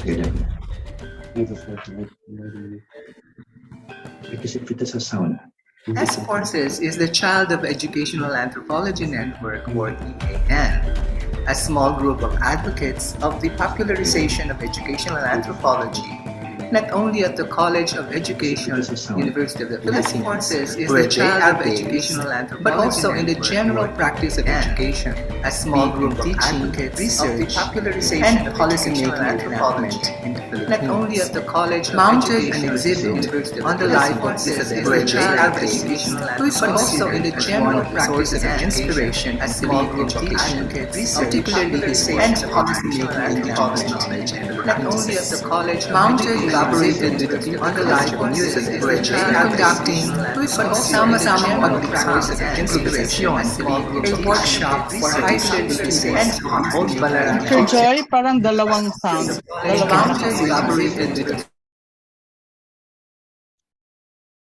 S4SES is the Child of Educational Anthropology Network, or EAN, a small group of advocates of the popularization of educational anthropology, not only at the College of Education, University of the Philippines, S4SES is the Child of Educational Anthropology, but also in the general practice of education, a small group of advocates research, of the popularization and policymaking anthropology in the Philippines. Not only at the College of mounted an exhibit on the life of the Child of Educational Anthropology, but also in the general practice of inspiration, a small group of advocates research, particularly and policymaking anthropology. Not only at the College mounted elaborated on the life of music, conducting sama-samang pag-practice of improvisation, a workshop for high school students and old ballerina. Teacher Joy, parang dalawang sound. Mounted elaborated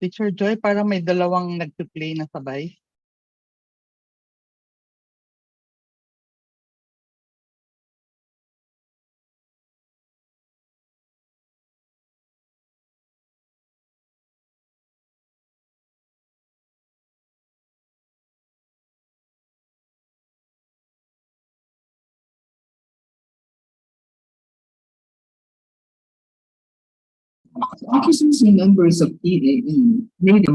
Teacher Joy, parang may dalawang nag-play na sabay. Officers and members of EAE made a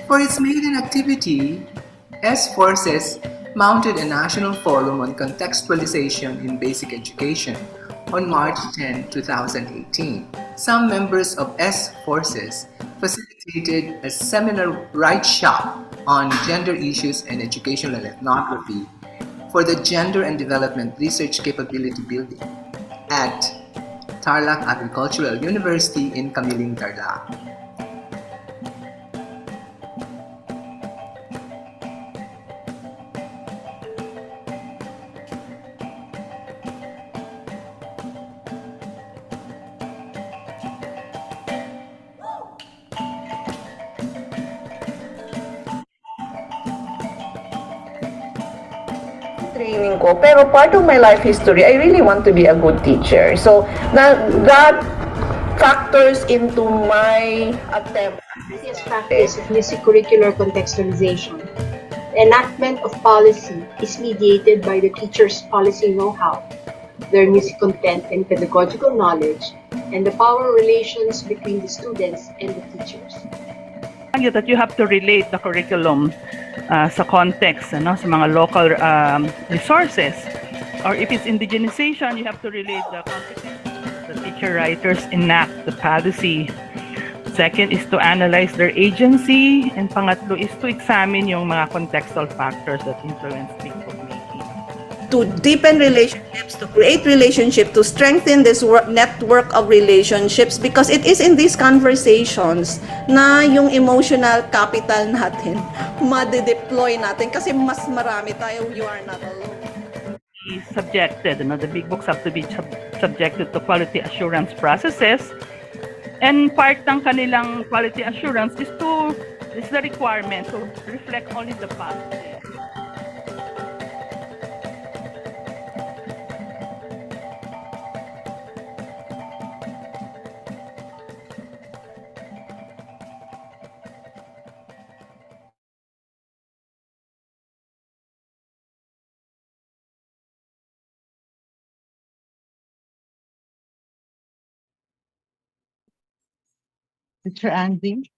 For its maiden activity, S4SES mounted a national forum on contextualization in basic education on March 10, 2018. Some members of S4SES facilitated a seminar write-shop on gender issues and educational ethnography for the Gender and Development Research Capability Building at Tarlac Agricultural University in Camiling, Tarlac. Training ko, pero part of my life history, I really want to be a good teacher. So that factors into my attempt. This practice of music curricular contextualization. The enactment of policy is mediated by the teacher's policy know-how, their music content and pedagogical knowledge, and the power relations between the students and the teachers. That you have to relate the curriculum sa context, sa mga local resources. Or if it's indigenization, you have to relate the context. The teacher writers enact the policy. Second is to analyze their agency. And pangatlo is to examine yung mga contextual factors that influence people making. To deepen relationships, to create relationship, to strengthen this network of relationships, because it is in these conversations na yung emotional capital natin ma-deploy natin kasi mas marami tayo. You are not alone. Subjected, the big books have to be subjected to quality assurance processes, and part ng kanilang quality assurance is the requirement to reflect only the positive. Teacher Andy?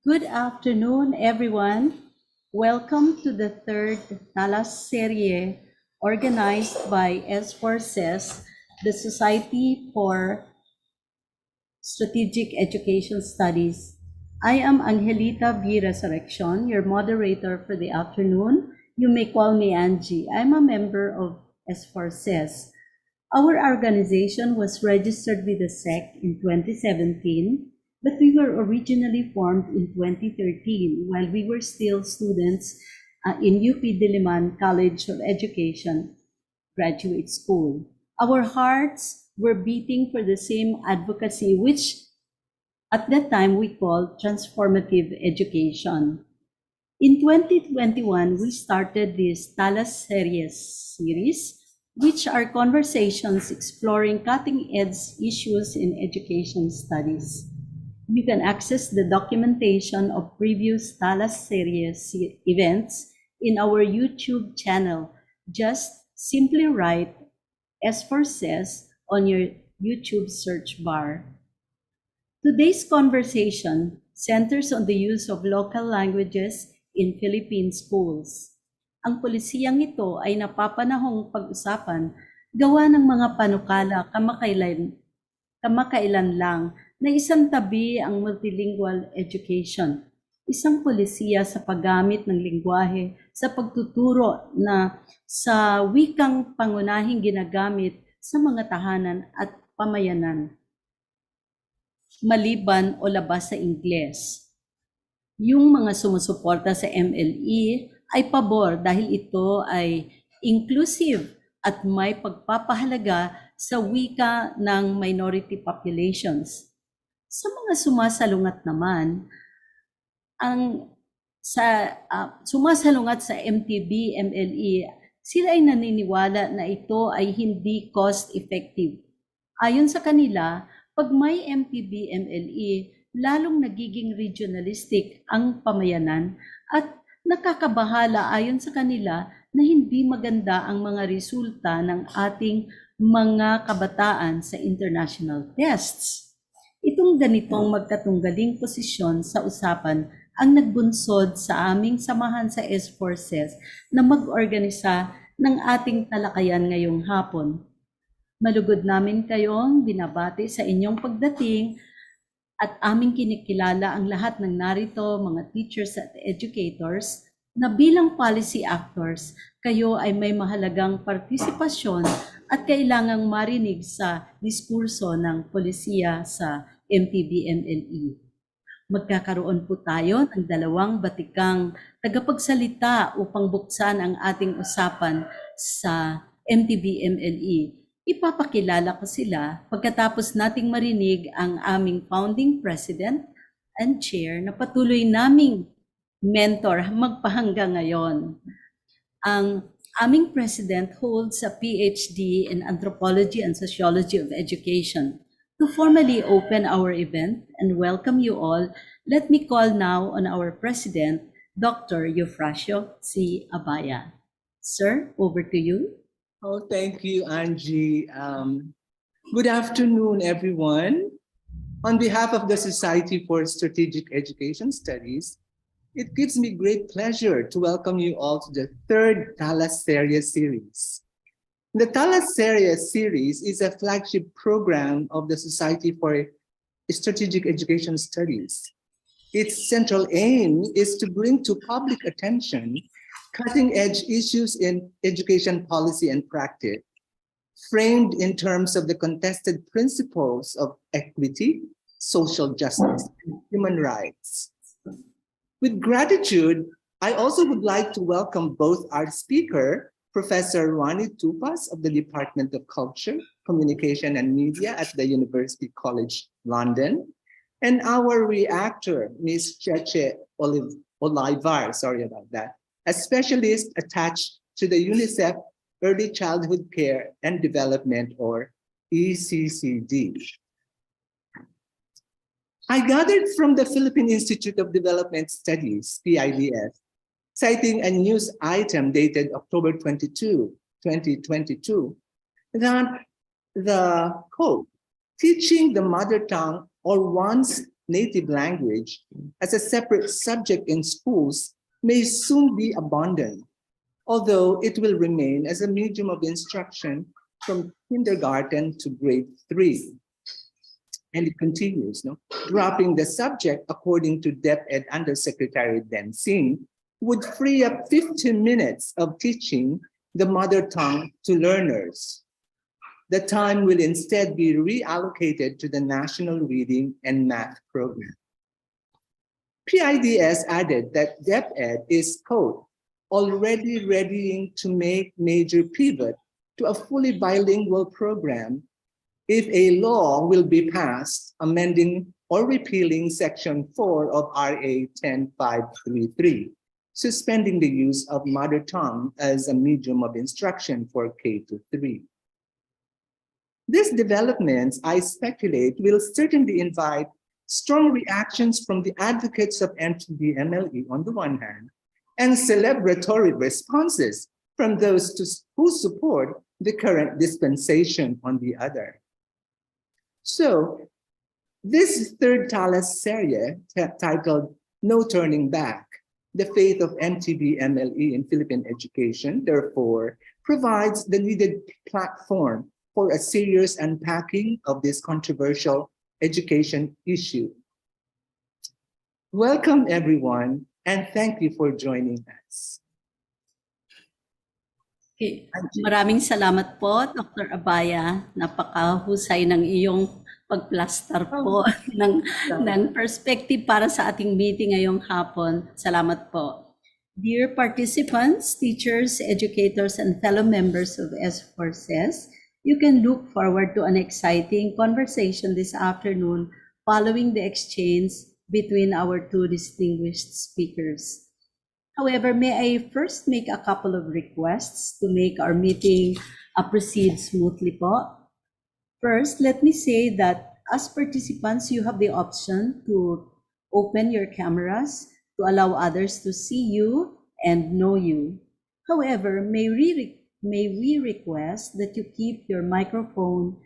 Good afternoon, everyone. Welcome to the third TalasSerye organized by S4SES, the Society for Strategic Education Studies. I am Angelita V. Resurrection, your moderator for the afternoon. You may call me Angie. I'm a member of S4SES. Our organization was registered with the SEC in 2017, but we were originally formed in 2013 while we were still students in UP Diliman College of Education Graduate School. Our hearts were beating for the same advocacy, which at that time we called transformative education. In 2021, we started this TalasSerye series, which are conversations exploring cutting-edge issues in education studies. You can access the documentation of previous TalasSerye events in our YouTube channel. Just simply write S4SES on your YouTube search bar. Today's conversation centers on the use of local languages in Philippine schools. Ang polisiyang ito ay napapanahong pag-usapan gawa ng mga panukala kamakailan lang na isang tabi ang multilingual education. Isang polisiya sa paggamit ng lingwahe sa pagtuturo na sa wikang pangunahing ginagamit sa mga tahanan at pamayanan, maliban o labas sa Ingles. Yung mga sumusuporta sa MLE ay pabor dahil ito ay inclusive at may pagpapahalaga sa wika ng minority populations. Sa mga sumasalungat naman, sumasalungat sa MTB-MLE, sila ay naniniwala na ito ay hindi cost-effective. Ayon sa kanila, pag may MTB-MLE, lalong nagiging regionalistic ang pamayanan at nakakabahala ayon sa kanila na hindi maganda ang mga resulta ng ating mga kabataan sa international tests. Itong ganitong magkatunggaling posisyon sa usapan ang nagbunsod sa aming samahan sa S4SES na mag-organisa ng ating talakayan ngayong hapon. Malugod namin kayong binabati sa inyong pagdating at aming kinikilala ang lahat ng narito, mga teachers at educators, na bilang policy actors, kayo ay may mahalagang partisipasyon at kailangang marinig sa diskurso ng polisiya sa MTB-MLE. Magkakaroon po tayo ng dalawang batikang tagapagsalita upang buksan ang ating usapan sa MTB-MLE. Ipapakilala ko sila pagkatapos nating marinig ang aming founding president and chair na patuloy naming mentor magpahanggang ngayon. Ang aming president holds a PhD in Anthropology and Sociology of Education. To formally open our event and welcome you all, let me call now on our president, Dr. Eufrasio C. Abaya. Sir, over to you. Oh, thank you, Angie. Good afternoon, everyone. On behalf of the Society for Strategic Education Studies, it gives me great pleasure to welcome you all to the third TalasSerye series. The TalasSerye series is a flagship program of the Society for Strategic Education Studies. Its central aim is to bring to public attention cutting-edge issues in education policy and practice, framed in terms of the contested principles of equity, social justice, and human rights. With gratitude, I also would like to welcome both our speaker, Professor Ronnie Tupas of the Department of Culture, Communication and Media at the University College London, and our reactor, Ms. Cheche Olivar, sorry about that, a specialist attached to the UNICEF Early Childhood Care and Development, or ECCD. I gathered from the Philippine Institute of Development Studies, PIDS, citing a news item dated October 22, 2022, that the quote, teaching the mother tongue or one's native language as a separate subject in schools may soon be abandoned, although it will remain as a medium of instruction from kindergarten to grade 3. And it continues, no? Dropping the subject according to DepEd Undersecretary Den Singh would free up 15 minutes of teaching the mother tongue to learners. The time will instead be reallocated to the National Reading and Math Program. PIDS added that DepEd is, quote, already readying to make major pivot to a fully bilingual program if a law will be passed amending or repealing Section 4 of RA 10533, suspending the use of mother tongue as a medium of instruction for K-3. These developments, I speculate, will certainly invite strong reactions from the advocates of MTB-MLE on the one hand, and celebratory responses from those who support the current dispensation on the other. So this third TalasSerye, titled No Turning Back, the Fate of MTB-MLE in Philippine Education, therefore, provides the needed platform for a serious unpacking of this controversial education issue. Welcome, everyone, and thank you for joining us. Okay. Maraming salamat po, Dr. Abaya. Napakahusay ng iyong pagplaster po ng perspective para sa ating meeting ngayong hapon. Salamat po. Dear participants, teachers, educators, and fellow members of S4SES, you can look forward to an exciting conversation this afternoon following the exchange between our two distinguished speakers. However, may I first make a couple of requests to make our meeting proceed smoothly po. First, let me say that as participants, you have the option to open your cameras to allow others to see you and know you. However, may we request that you keep your microphone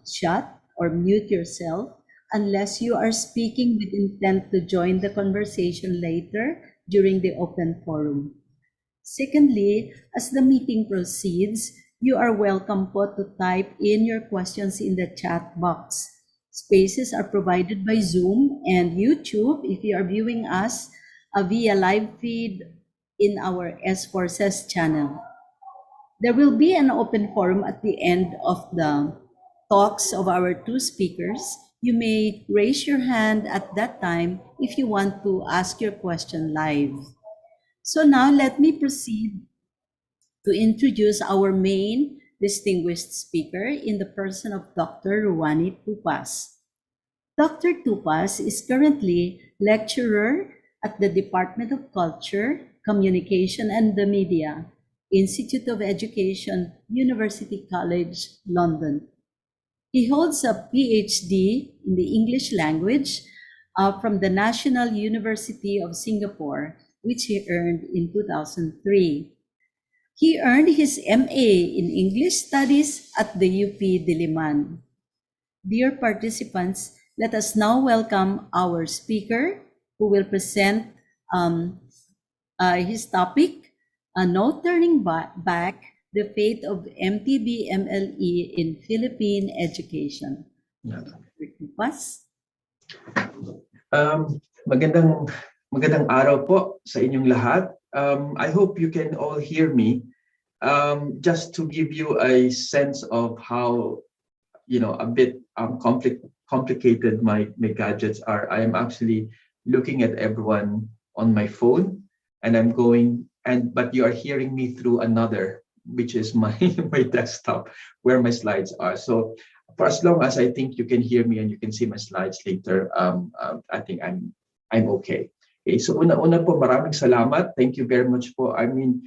shut or mute yourself unless you are speaking with intent to join the conversation later during the open forum. Secondly, as the meeting proceeds, you are welcome po to type in your questions in the chat box. Spaces are provided by Zoom and YouTube if you are viewing us via live feed in our S4SES channel. There will be an open forum at the end of the talks of our two speakers. You may raise your hand at that time if you want to ask your question live. So now let me proceed to introduce our main distinguished speaker in the person of Dr. Ruwani Tupas. Dr. Tupas is currently lecturer at the Department of Culture, Communication and the Media, Institute of Education, University College, London. He holds a PhD in the English language from the National University of Singapore, which he earned in 2003. He earned his MA in English Studies at the UP Diliman. Dear participants, let us now welcome our speaker who will present his topic, No Turning Back, the Fate of MTB-MLE in Philippine Education. Tupas? Magandang araw po sa inyong lahat. I hope you can all hear me. Just to give you a sense of how, a bit complicated my gadgets are. I am actually looking at everyone on my phone, and but you are hearing me through another, which is my desktop where my slides are. So for as long as I think you can hear me and you can see my slides later, I think I'm okay. Okay, so una po, maraming salamat. Thank you very much po. I mean,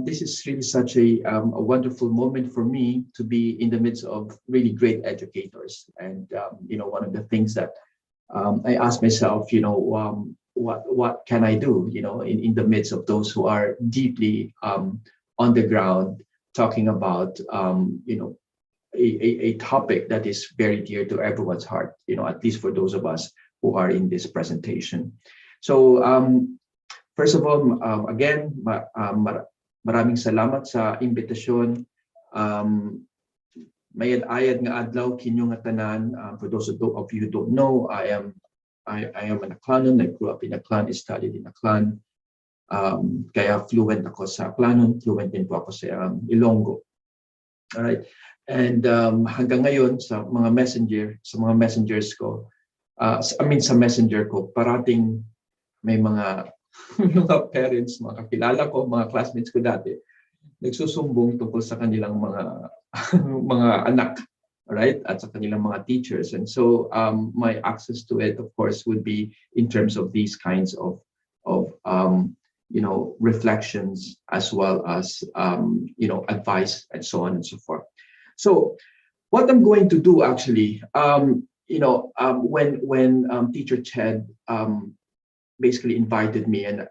this is really such a wonderful moment for me to be in the midst of really great educators. And one of the things that I ask myself, what can I do, in the midst of those who are deeply on the ground talking about, a topic that is very dear to everyone's heart, at least for those of us who are in this presentation. So first of all, again, maraming salamat sa invitasyon. Mayad-ayad nga adlaw kinyo nga tanan. For those of you who don't know, I am an Aklanon. I grew up in Aklan, studied in Aklan. Kaya fluent ako sa Aklanon, fluent din po ako sa Ilonggo. Alright. And hanggang ngayon sa mga messengers ko, sa messenger ko, parating may mga mga parents, mga kakilala ko, mga classmates ko dati, nagsusumbong tungkol sa kanilang mga mga anak, right? At sa kanilang mga teachers. And so my access to it, of course, would be in terms of these kinds of reflections, as well as advice and so on and so forth. So what I'm going to do actually, when Teacher Ched basically invited me and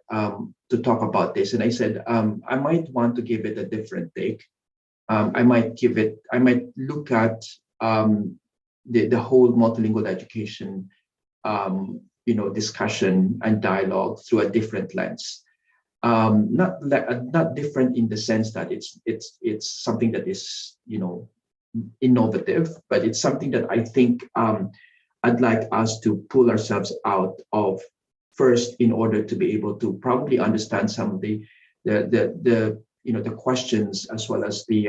to talk about this, and I said I might want to give it a different take. I might look at the whole multilingual education discussion and dialogue through a different lens. Not different in the sense that it's something that is innovative, but it's something that I think I'd like us to pull ourselves out of first, in order to be able to probably understand some of the questions, as well as the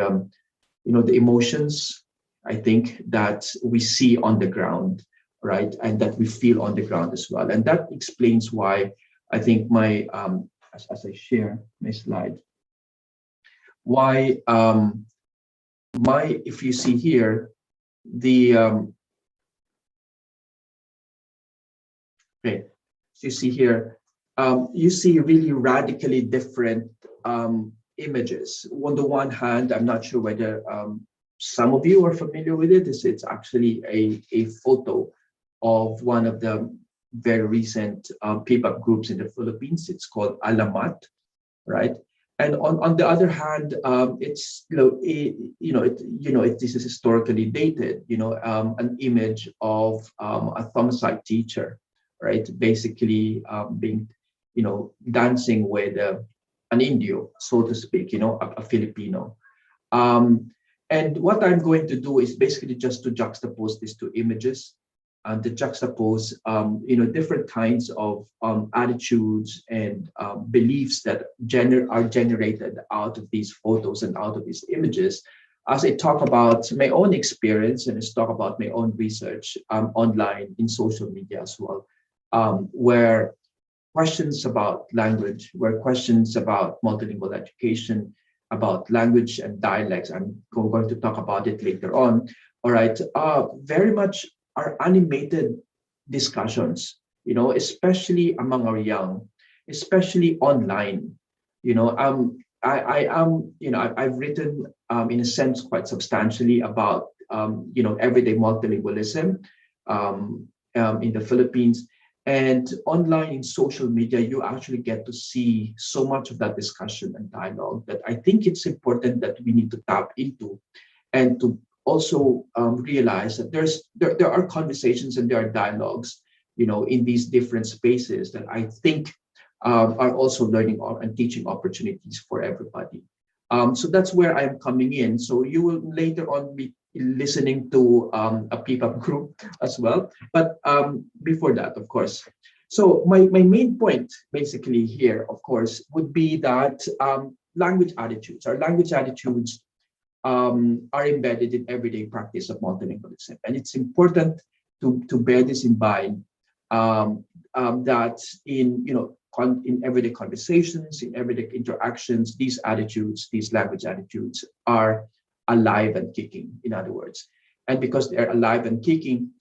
emotions, I think, that we see on the ground, right, and that we feel on the ground as well. And that explains why I think my as I share my slide, why if you see here the okay, so you see here, you see really radically different images. On the one hand, I'm not sure whether some of you are familiar with it. It's actually a photo of one of the very recent P-PAP groups in the Philippines. It's called Alamat, right? And on the other hand, it's this is historically dated. An image of a Thomsite teacher, right? Basically being, dancing with an Indio, so to speak, a Filipino. And what I'm going to do is basically just to juxtapose these two images, and to juxtapose, different kinds of attitudes and beliefs that are generated out of these photos and out of these images, as I talk about my own experience and as talk about my own research online in social media as well, where questions about language, where questions about multilingual education, about language and dialects, I'm going to talk about it later on, all right, very much are animated discussions, especially among our young, especially online. I've written in a sense quite substantially about everyday multilingualism in the Philippines. And online in social media, you actually get to see so much of that discussion and dialogue that I think it's important that we need to tap into, and to also realize that there are conversations and there are dialogues, in these different spaces that I think are also learning and teaching opportunities for everybody. So that's where I'm coming in. So you will later on be listening to a P-PAP group as well. But before that, of course. So my main point basically here, of course, would be that language attitudes are embedded in everyday practice of multilingualism. And it's important to bear this in mind, that in everyday conversations, in everyday interactions, these language attitudes are alive and kicking, in other words. And because they're alive and kicking,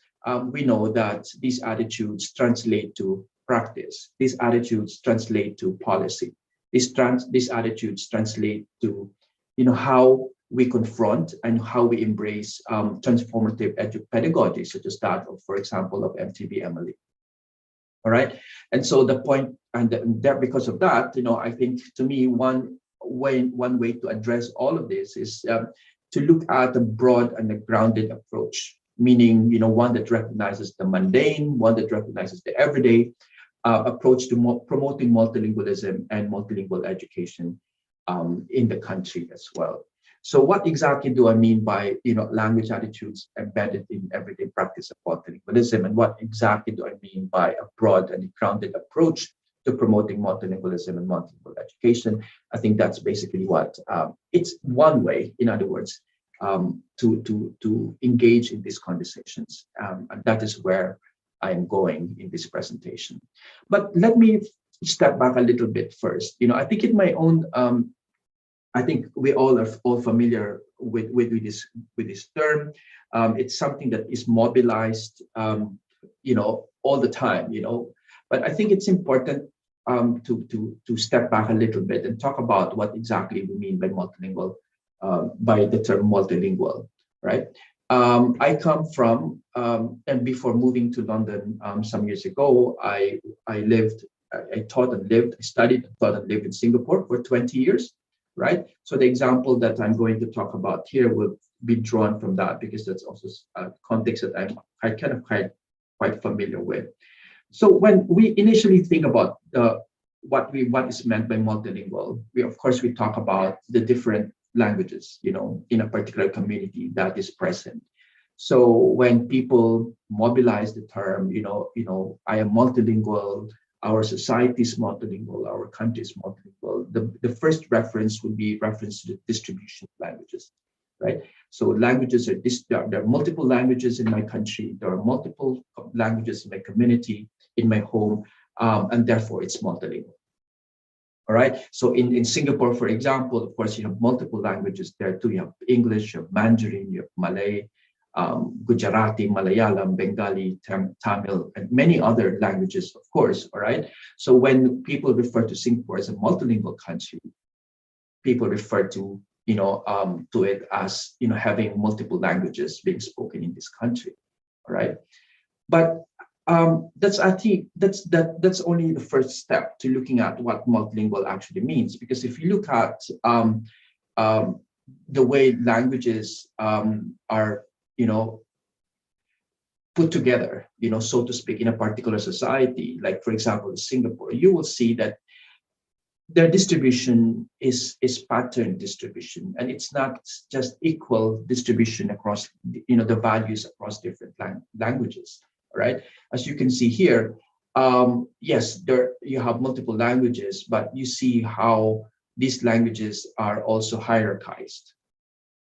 we know that these attitudes translate to practice. These attitudes translate to policy. These attitudes translate to, how we confront and how we embrace transformative pedagogy, such as that of, for example, of MTB-MLE. All right. And so the point, and because of that, I think, to me, one way to address all of this is to look at a broad and a grounded approach, meaning, one that recognizes the mundane, one that recognizes the everyday approach to promoting multilingualism and multilingual education in the country as well. So what exactly do I mean by, language attitudes embedded in everyday practice of multilingualism, and what exactly do I mean by a broad and grounded approach to promoting multilingualism and multilingual education? I think that's basically what it's one way, in other words, to engage in these conversations, and that is where I am going in this presentation. But let me step back a little bit first. I think in my own I think we all are familiar with this term. It's something that is mobilized, all the time. But I think it's important to step back a little bit and talk about what exactly we mean by multilingual, by the term multilingual, right? I come from, and before moving to London some years ago, I studied, taught and lived in Singapore for 20 years. Right. So the example that I'm going to talk about here will be drawn from that, because that's also a context that I'm quite familiar with. So when we initially think about what is meant by multilingual, we talk about the different languages, in a particular community that is present. So when people mobilize the term, I am multilingual, our society is multilingual, our country is multilingual, the first reference would be reference to the distribution of languages, right? So languages there are multiple languages in my country, there are multiple languages in my community, in my home, and therefore it's multilingual. All right. So in Singapore, for example, of course, you have multiple languages there too. You have English, you have Mandarin, you have Malay, Gujarati, Malayalam, Bengali, Tamil, and many other languages, of course. All right. So when people refer to Singapore as a multilingual country, people refer to it as having multiple languages being spoken in this country. All right. But that's only the first step to looking at what multilingual actually means. Because if you look at the way languages are put together, so to speak, in a particular society, like for example in Singapore, you will see that their distribution is pattern distribution, and it's not just equal distribution across the values across different languages. Right, as you can see here, yes, there you have multiple languages, but you see how these languages are also hierarchized.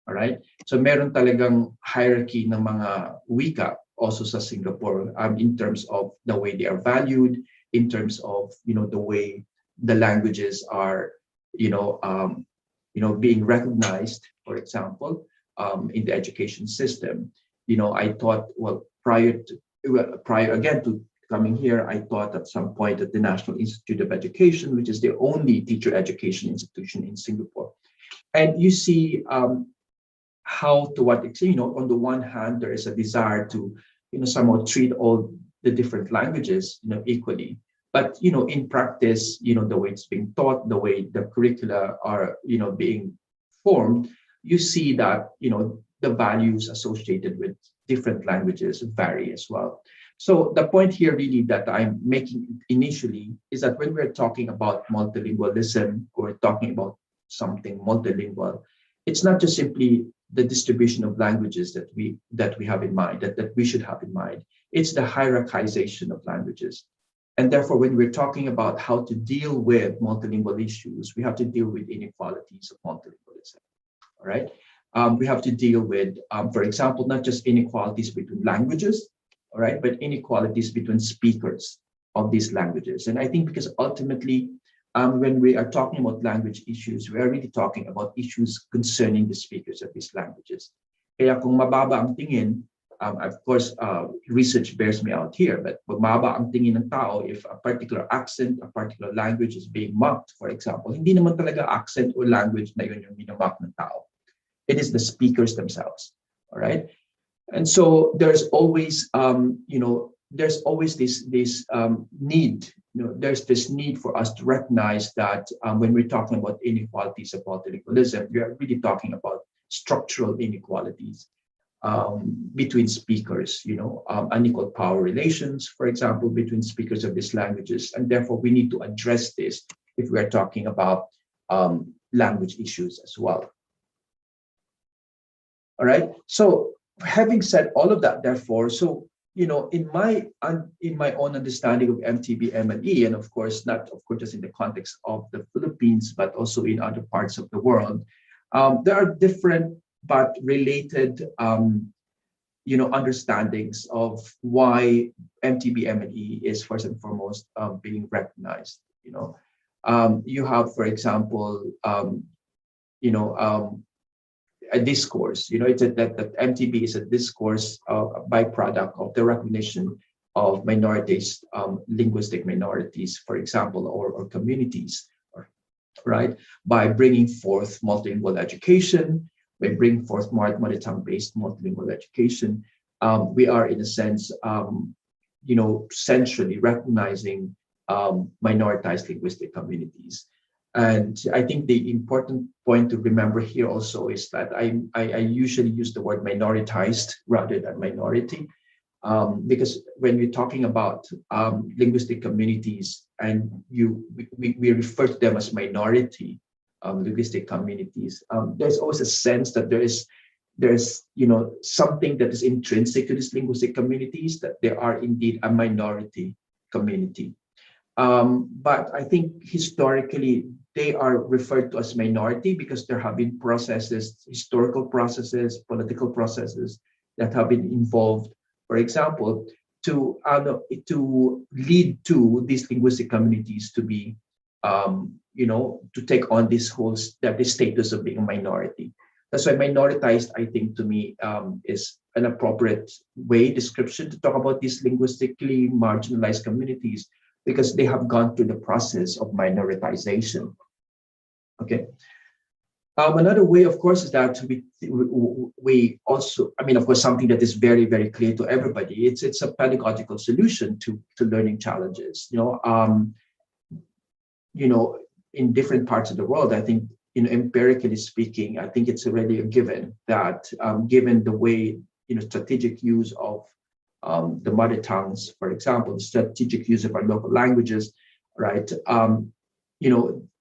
All right, so meron talagang hierarchy ng mga wika also sa Singapore, in terms of the way they are valued, in terms of the way the languages are being recognized. For example, in the education system, I thought, well, prior again to coming here, I taught at some point at the National Institute of Education, which is the only teacher education institution in Singapore. And you see how, to what extent, on the one hand, there is a desire to, somehow treat all the different languages, equally. But, in practice, the way it's being taught, the way the curricula are, being formed, you see that, the values associated with different languages vary as well. So the point here really that I'm making initially is that when we're talking about multilingualism, or talking about something multilingual, it's not just simply the distribution of languages that we have in mind, that we should have in mind. It's the hierarchization of languages. And therefore, when we're talking about how to deal with multilingual issues, we have to deal with inequalities of multilingualism. All right. We have to deal with, for example, not just inequalities between languages, all right, but inequalities between speakers of these languages. And I think because ultimately, when we are talking about language issues, we are really talking about issues concerning the speakers of these languages. Kaya kung mababa ang tingin, of course, research bears me out here, but mababa ang tingin ng tao if a particular accent, a particular language is being mocked, for example. Hindi naman talaga accent or language na yun yung minamock ng tao. It is the speakers themselves, all right? And so there's always, there's always this need, there's this need for us to recognize that when we're talking about inequalities of multilingualism, we are really talking about structural inequalities between speakers, unequal power relations, for example, between speakers of these languages. And therefore, we need to address this if we are talking about language issues as well. All right. So having said all of that, therefore, so in my own understanding of MTB-MLE, and of course not just in the context of the Philippines, but also in other parts of the world, there are different but related understandings of why MTB-MLE is first and foremost being recognized. You have, for example, a discourse. It's that MTB is a discourse, a byproduct of the recognition of minorities, linguistic minorities, for example, or communities, right? By bringing forth multilingual education, by bringing forth mother tongue-based multilingual education, we are in a sense, centrally recognizing minoritized linguistic communities. And I think the important point to remember here also is that I usually use the word minoritized rather than minority, because when we're talking about linguistic communities and we refer to them as minority linguistic communities, there's always a sense that there's something that is intrinsic to these linguistic communities, that they are indeed a minority community. But I think historically, they are referred to as minority because there have been processes, historical processes, political processes that have been involved, for example, to lead to these linguistic communities to be, to take on this status of being a minority. That's why minoritized, I think, to me, is an appropriate description to talk about these linguistically marginalized communities, because they have gone through the process of minoritization. Okay. Another way, of course, is that we also, of course, something that is very, very clear to everybody. It's a pedagogical solution to learning challenges. In different parts of the world, I think, empirically speaking, I think it's already a given that given the way, strategic use of the mother tongues, for example, strategic use of our local languages, right?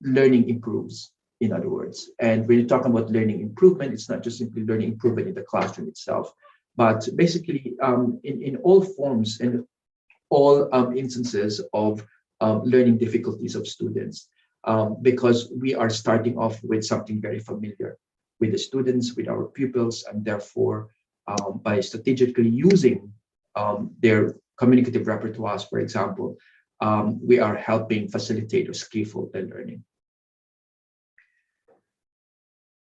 Learning improves, in other words. And when you're talking about learning improvement, it's not just simply learning improvement in the classroom itself, but basically in all forms and all instances of learning difficulties of students, because we are starting off with something very familiar with the students, with our pupils, and therefore by strategically using their communicative repertoires, for example, we are helping facilitate or scaffold their learning.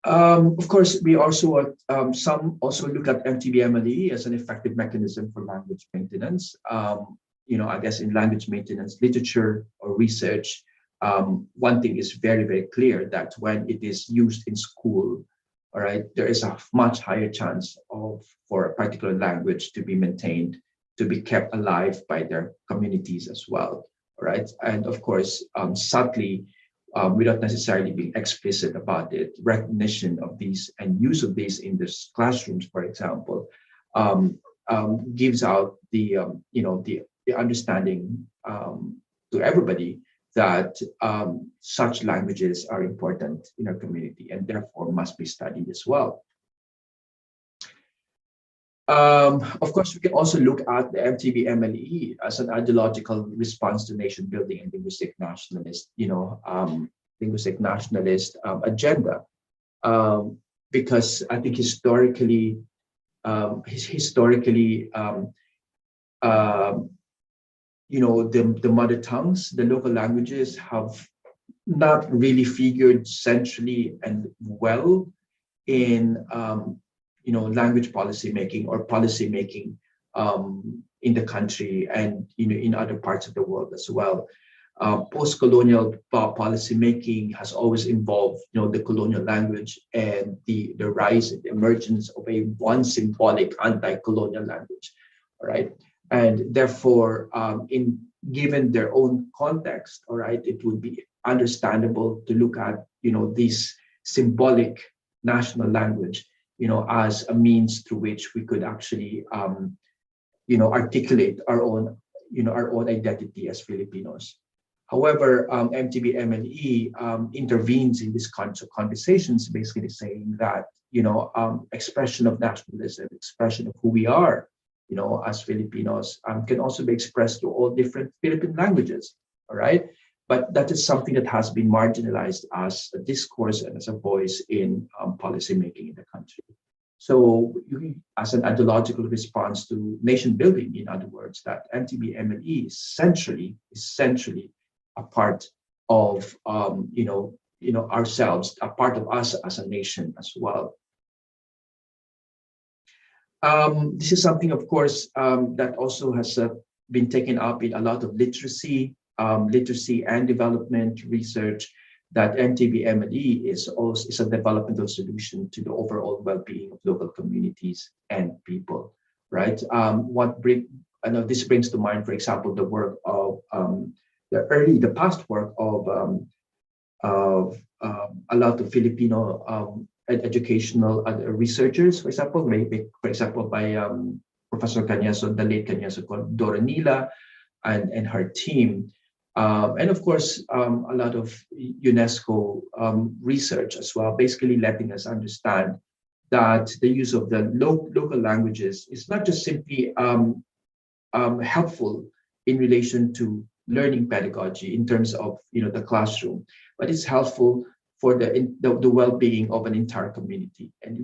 Of course, we also some also look at MTB-MLE as an effective mechanism for language maintenance. I guess in language maintenance literature or research, one thing is very, very clear, that when it is used in school, all right, there is a much higher chance for a particular language to be maintained, to be kept alive by their communities as well, all right? And of course, subtly, without necessarily being explicit about it, recognition of these and use of these in the classrooms, for example, gives out the understanding to everybody that such languages are important in our community and therefore must be studied as well. Of course, we can also look at the MTB-MLE as an ideological response to nation building and linguistic nationalist, agenda, because I think historically, the mother tongues, the local languages, have not really figured centrally and well in language policy making or policy making in the country and in other parts of the world as well. Post-colonial policy making has always involved the colonial language and the rise and emergence of one symbolic anti-colonial language, all right? And therefore, given their own context, all right, it would be understandable to look at this symbolic national language as a means through which we could actually articulate our own identity as Filipinos. However, MTB-MLE intervenes in these kinds of conversations, basically saying that expression of nationalism, expression of who we are, as Filipinos, can also be expressed through all different Philippine languages. All right. But that is something that has been marginalized as a discourse and as a voice in policy making in the country. So, as an ideological response to nation building, in other words, that MTB-MLE is essentially a part of ourselves, a part of us as a nation as well. This is something, of course, that also has been taken up in a lot of literacy and development research, that MTB-MLE is a developmental solution to the overall well-being of local communities and people, right? I know this brings to mind, for example, the work of the past work of a lot of Filipino educational researchers, for example, by Professor Cañazo, the late Cañazo, called Doranila and her team. And of course, a lot of UNESCO research as well, basically letting us understand that the use of the local languages is not just simply helpful in relation to learning pedagogy in terms of the classroom, but it's helpful for the well-being of an entire community. And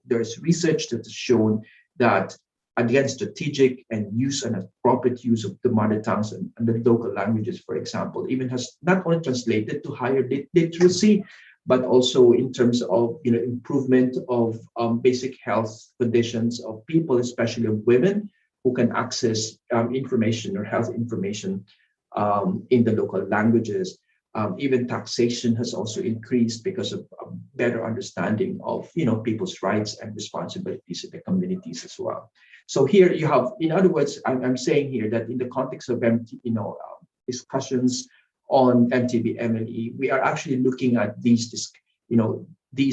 there's research that has shown that again, strategic and appropriate use of the mother tongues and the local languages, for example, even has not only translated to higher literacy, but also in terms of improvement of basic health conditions of people, especially of women, who can access information or health information in the local languages. Even taxation has also increased because of a better understanding of people's rights and responsibilities in the communities as well. So here you have, in other words, I'm saying here that in the context of discussions on MTB-MLE, we are actually looking at these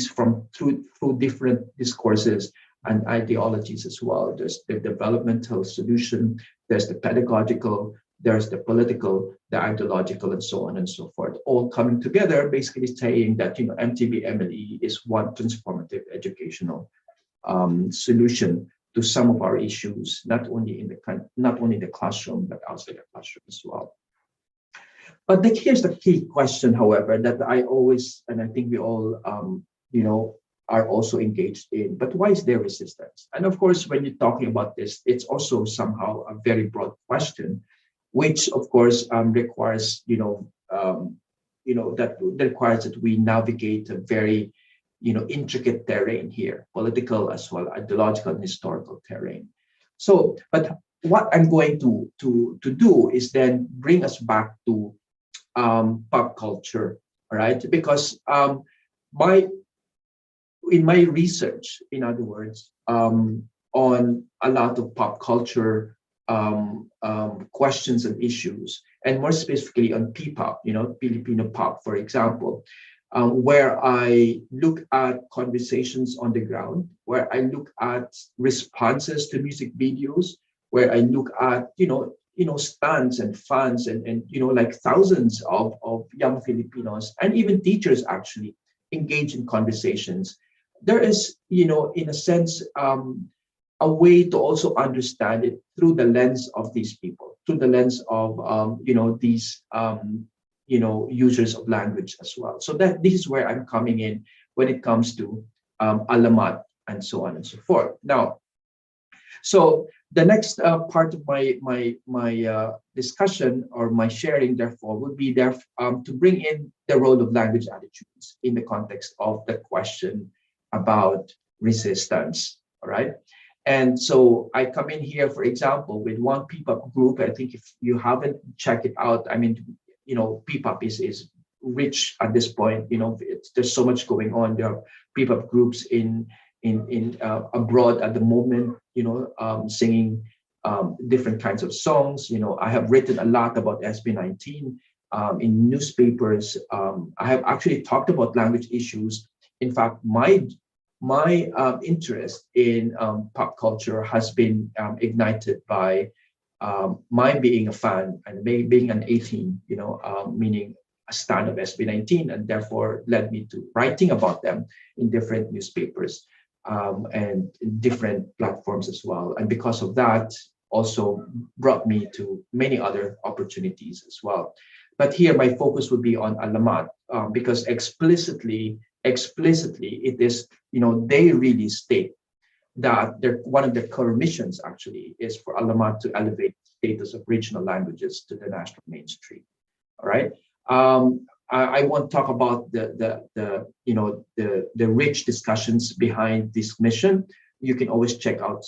through different discourses and ideologies as well. There's the developmental solution, there's the pedagogical, there's the political, the ideological, and so on and so forth, all coming together, basically saying that MTB-MLE is one transformative educational solution to some of our issues, not only in the classroom, but outside the classroom as well. But here's the key question, however, that I always, and I think we all, are also engaged in. But why is there resistance? And of course, when you're talking about this, it's also somehow a very broad question, which of course requires, that requires that we navigate a very intricate terrain here, political as well, ideological and historical terrain. So, but what I'm going to do is then bring us back to pop culture, all right? Because in my research, in other words, on a lot of pop culture questions and issues, and more specifically on P-pop, Filipino pop, for example, where I look at conversations on the ground, where I look at responses to music videos, where I look at, stands and fans and like thousands of young Filipinos and even teachers actually engage in conversations. There is, in a sense, a way to also understand it through the lens of these people, through the lens of, these users of language as well. So that this is where I'm coming in when it comes to alamat and so on and so forth. Now, so the next part of my discussion or my sharing, therefore, would be to bring in the role of language attitudes in the context of the question about resistance. All right. And so I come in here, for example, with one P-pop group. I think if you haven't checked it out, I mean, P-pop is rich at this point. There's so much going on. There are P-pop groups in abroad at the moment, singing different kinds of songs. I have written a lot about SB19 in newspapers. I have actually talked about language issues. In fact, my interest in pop culture has been ignited by my being a fan and being an 18, meaning a stand of SB19, and therefore led me to writing about them in different newspapers and in different platforms as well. And because of that, also brought me to many other opportunities as well. But here my focus would be on Alamat because explicitly it is, they really state that one of their core missions actually is for Alamat to elevate the status of regional languages to the national mainstream. All right. I won't talk about the rich discussions behind this mission. You can always check out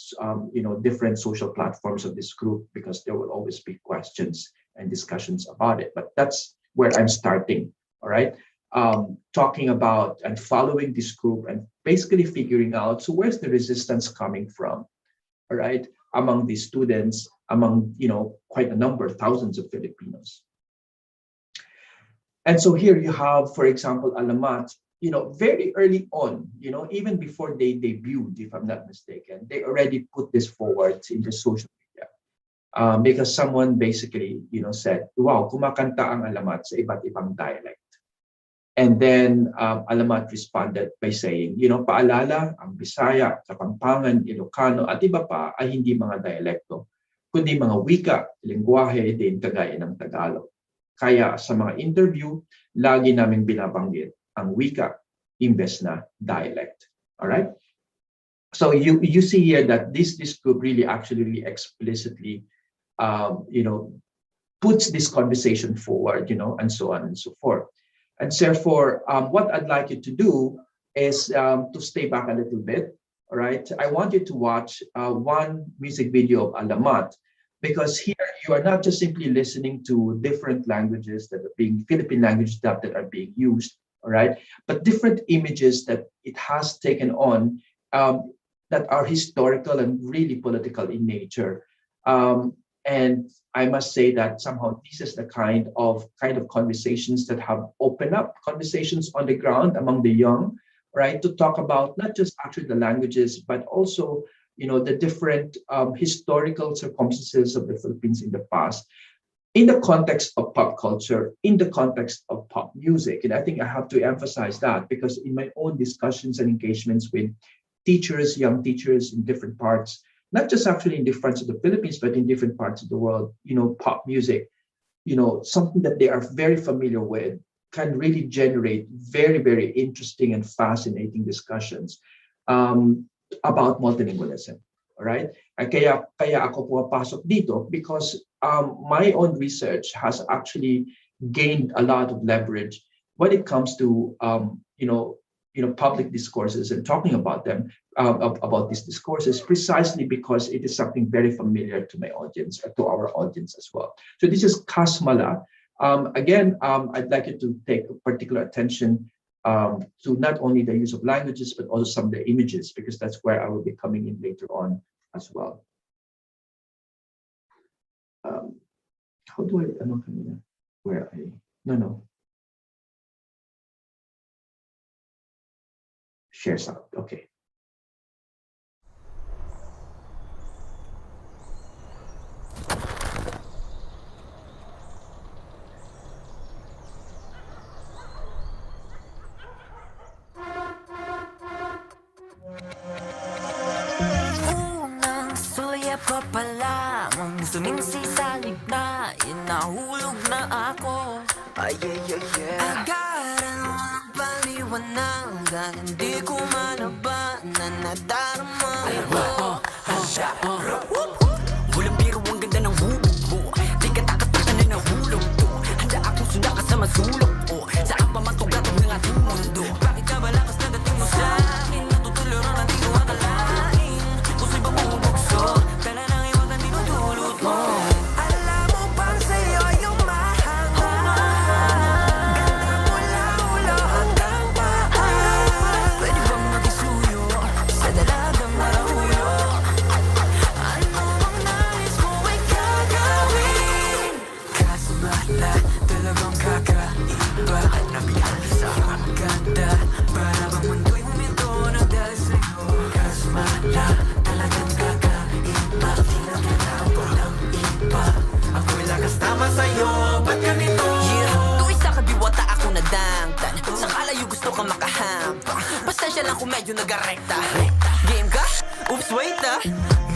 different social platforms of this group because there will always be questions and discussions about it. But that's where I'm starting. All right. Talking about and following this group and basically figuring out, so where's the resistance coming from? All right, among these students, among quite a number, thousands of Filipinos. And so here you have, for example, Alamat, very early on, even before they debuted, if I'm not mistaken, they already put this forward in the social media. Because someone basically, said, wow, kumakanta ang Alamat sa iba't ibang dialect. And then Alamat responded by saying, paalala, ang Bisaya, Kapampangan, Ilocano, at iba pa ay hindi mga dialekto, kundi mga wika, lengguwahe din kagaya ng Tagalog. Kaya sa mga interview, lagi naming binabanggit ang wika imbes na dialect. All right? So you see here that this group really actually explicitly, puts this conversation forward, and so on and so forth. And therefore, what I'd like you to do is to stay back a little bit. All right? I want you to watch one music video of Alamat, because here you are not just simply listening to different languages that are being Philippine languages that are being used, all right, but different images that it has taken on that are historical and really political in nature. And I must say that somehow this is the kind of conversations that have opened up conversations on the ground among the young, right, to talk about not just actually the languages, but also the different historical circumstances of the Philippines in the past, in the context of pop culture, in the context of pop music. And I think I have to emphasize that because in my own discussions and engagements with teachers, young teachers in different parts, not just actually in different parts of the Philippines, but in different parts of the world, pop music, something that they are very familiar with can really generate very, very interesting and fascinating discussions about multilingualism, all right? Kaya ako pumapasok dito because my own research has actually gained a lot of leverage when it comes to public discourses and talking about them, about these discourses, precisely because it is something very familiar to my audience, to our audience as well. So this is Kasmala. Again, I'd like you to take particular attention to not only the use of languages, but also some of the images, because that's where I will be coming in later on as well. How do I, where I, no. Shares out, okay. pa pala ang sumingsi sa gitna, inahulog na ako. Agaran mo ng paliwanagan, hindi ko malaban na nadarama ko. Walang biro, ang ganda ng hubog mo. Di ka takot na nahulog to. Handa akong sunda ka sa masulog ko. Saan pa matugatong ng ating mundo? Bakit ka ba lakas na dating mo sa akin? Natutuluro na di ko akalain. Puso'y bumubukso, pera nang iwag na dinudulot mo. Alam mo bang sa'yo yung mahanga? Ganda mula-ulo hanggang paa. Pwede bang makisuyo sa dalagang marahuyo? Ano bang nais mo ay gagawin? Kaso ba na talagang kakaiba? Nabiyala sa ang ganda siya lang kung medyo nag-arekta. Game ka? Oops, wait ah.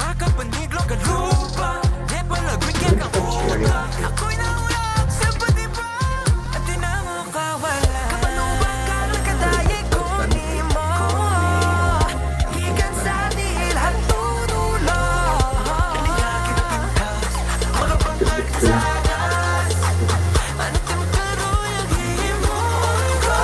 Makapaniglo ka lupa. Di pala gwigyan ka uta. Ako'y naula sa patiba. At di na mo kawala. Kapanuban ka lang kadaye ko ni mo. Ikan sa nilhan tunulo. Nangyaki na pintas. Makapagpag sa agas. Ano tumuturo yung himong ko.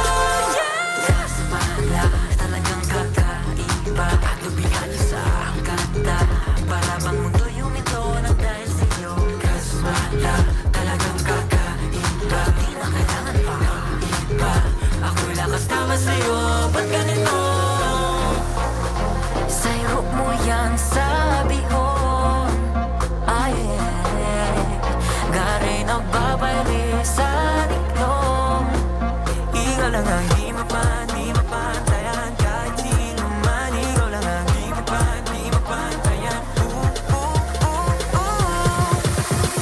Yes! Wala talagang kakaiba. At lubihan sa ang ganda. Para bang mundo yung ito nang dahil sa'yo. Kaswala talagang kakaiba. Di na kailangan pa iba. Ako'y lakas tama sa'yo. Ba't ganito? Sa'yo mo yan sabi ko. Ay, gari na babalik sa diklong. Ikaw lang ang di mapantayan. Kahit sino man, ikaw lang ang di mapantayan.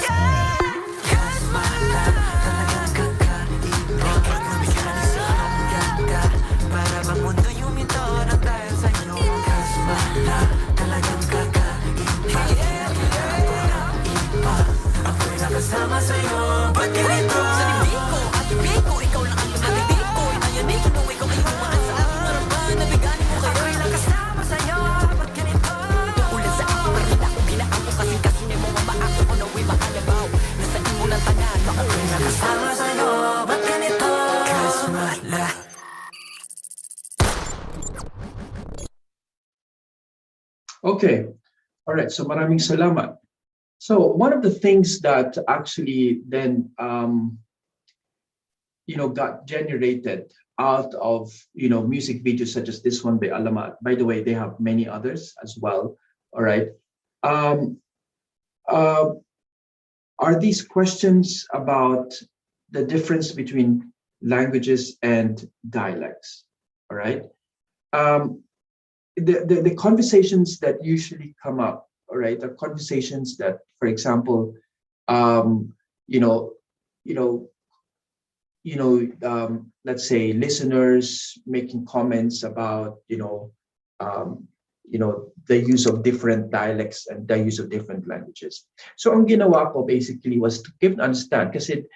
Yeah! Kaswala talagang kakaiba. At lubihan sa ang ganda. Para bang mundo yung ito nang dahil sa'yo. Kaswala talagang kakaiba. Iba, ako'y nakasama sa'yo. Ba't ganito? Sa dibdib ko at ibig ko, ikaw lang ang tumatitig ko. Inayanig ko, ikaw ay umaan sa aking harapan. Nabiganin mo kayo. Ako'y nakasama sa'yo. Ba't ganito? Ulan sa aking barila kung ginaan ko kasi ni mo mabaako ko na uwi maalabaw. Nasa imo ng tangan, ako'y nakasama sa'yo. Ba't ganito? Kaswala. Okay. All right. So maraming salamat. So one of the things that actually then got generated out of music videos such as this one by Alamat. By the way, they have many others as well. All right. Are these questions about the difference between languages and dialects? All right. The conversations that usually come up, all right, are conversations that, for example, let's say listeners making comments about the use of different dialects and the use of different languages. So ang ginawa ko basically was to give understand kasi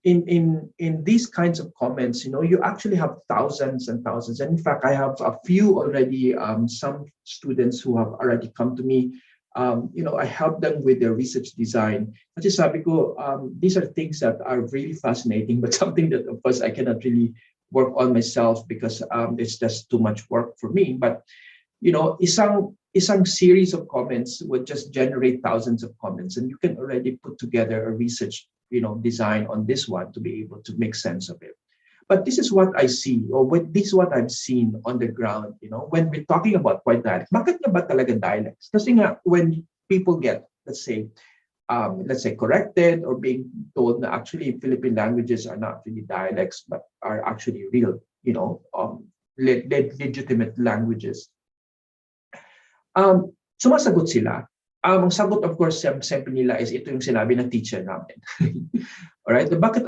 in these kinds of comments, you actually have thousands and thousands. And in fact, I have a few already, some students who have already come to me. I help them with their research design. Kasi sabi ko, these are things that are really fascinating, but something that of course I cannot really work on myself because it's just too much work for me. But isang series of comments would just generate thousands of comments, and you can already put together a research design on this one to be able to make sense of it. But this is what I see, or this is what I've seen on the ground, when we're talking about white dialect. Bakit nga ba talaga dialects? Kasi nga, when people get, let's say, corrected or being told that actually Philippine languages are not really dialects, but are actually real, legitimate languages. Sumasagot sila. Ang sagot, of course, siyempre nila is ito yung sinabi ng teacher namin. Alright? Bakit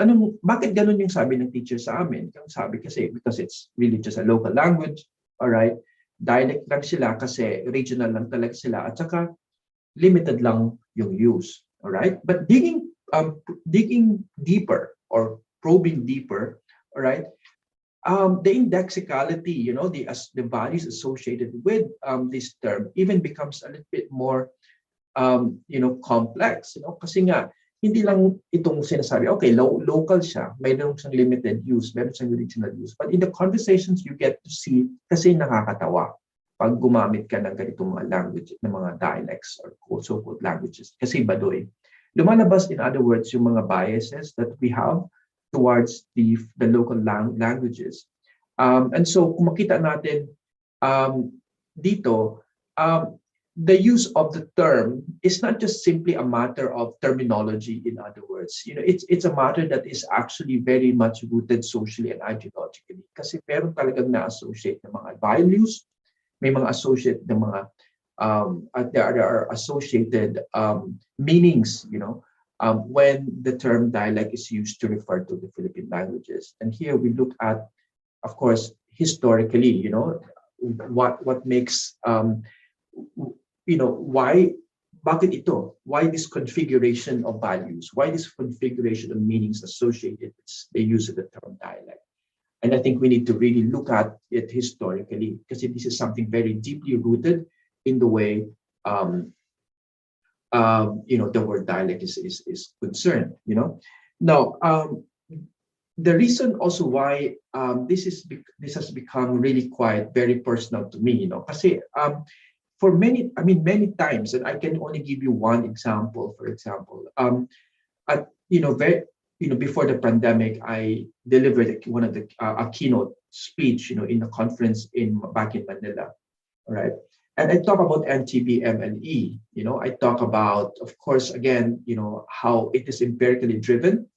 ganun yung sabi ng teacher sa amin? Yung sabi kasi, because it's really just a local language, alright? Dialect lang sila kasi regional lang talaga sila at saka limited lang yung use. Alright? But digging deeper or probing deeper, alright? The indexicality, the values associated with this term even becomes a little bit more complex, kasi nga hindi lang itong sinasabi, okay, local siya, mayroon siyang limited use, mayroon siyang regional use, but in the conversations you get to see, kasi nakakatawa pag gumamit ka ng ganitong mga language, ng mga dialects or so-called languages, kasi baduy. Lumalabas, in other words, yung mga biases that we have towards the local languages. And so kung makita natin dito, the use of the term is not just simply a matter of terminology, in other words. It's a matter that is actually very much rooted socially and ideologically. Kasi meron talagang na-associate ng mga values, may mga associate ng mga, there are associated meanings, when the term dialect is used to refer to the Philippine languages. And here we look at, of course, historically, what makes, why, bakit ito? Why this configuration of values? Why this configuration of meanings associated with the use of the term dialect? And I think we need to really look at it historically, because this is something very deeply rooted in the way the word dialect is concerned. Now, the reason also why this has become really quite very personal to me, kasi for many times, and I can only give you one example. For example, before the pandemic, I delivered one of a keynote speech, in a conference back in Manila, all right? And I talk about MTB-MLE. I talk about, of course, again, how it is empirically driven.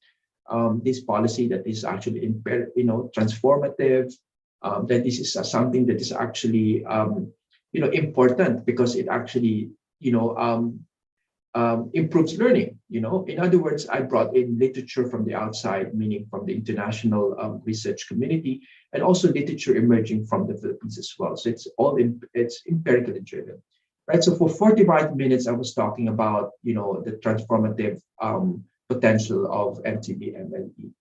This policy that is actually transformative. That this is something that is actually important, because it actually improves learning. In other words, I brought in literature from the outside, meaning from the international research community, and also literature emerging from the Philippines as well. So it's empirically driven, right? So for 45 minutes, I was talking about the transformative potential of MTB-MLE,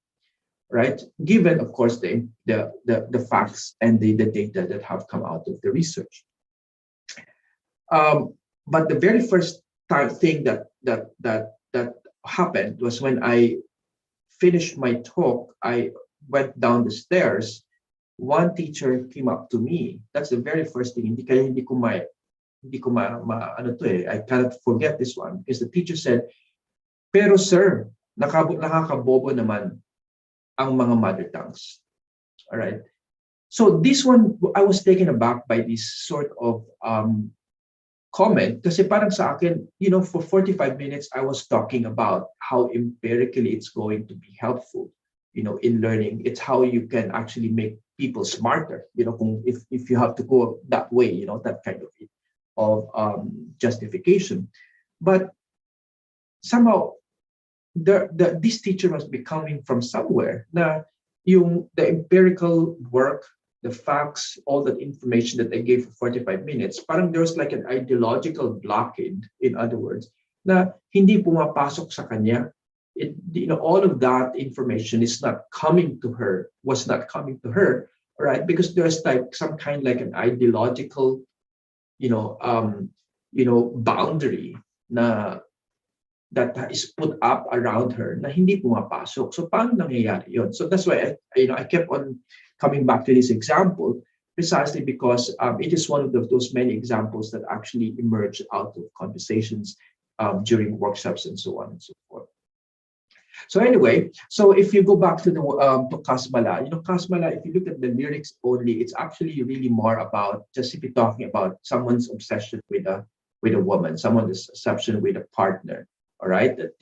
right? Given, of course, the facts and the data that have come out of the research. But the very first thing that happened was when I finished my talk. I went down the stairs. One teacher came up to me. That's the very first thing. I cannot forget this one, because the teacher said, "Pero sir, nakakabobo naman ang mga mother tongues." All right. So this one, I was taken aback by this sort of comment, kasi parang sa akin, for 45 minutes, I was talking about how empirically it's going to be helpful, in learning. It's how you can actually make people smarter, if you have to go that way, that kind of justification. But somehow, this teacher must be coming from somewhere. Na the empirical work, the facts, all that information that I gave for 45 minutes, parang there's like an ideological blockade, in other words, na hindi pumapasok sa kanya. All of that information was not coming to her, right? Because there's like some kind like an ideological, boundary na that is put up around her na hindi pumapasok. So paano nangyayari yun? So that's why I kept on coming back to this example, precisely because it is one of those many examples that actually emerge out of conversations during workshops and so on and so forth. So anyway, so if you go back to to Kasmala, Kasmala, if you look at the lyrics only, it's actually really more about just simply talking about someone's obsession with a woman, someone's obsession with a partner. All right, that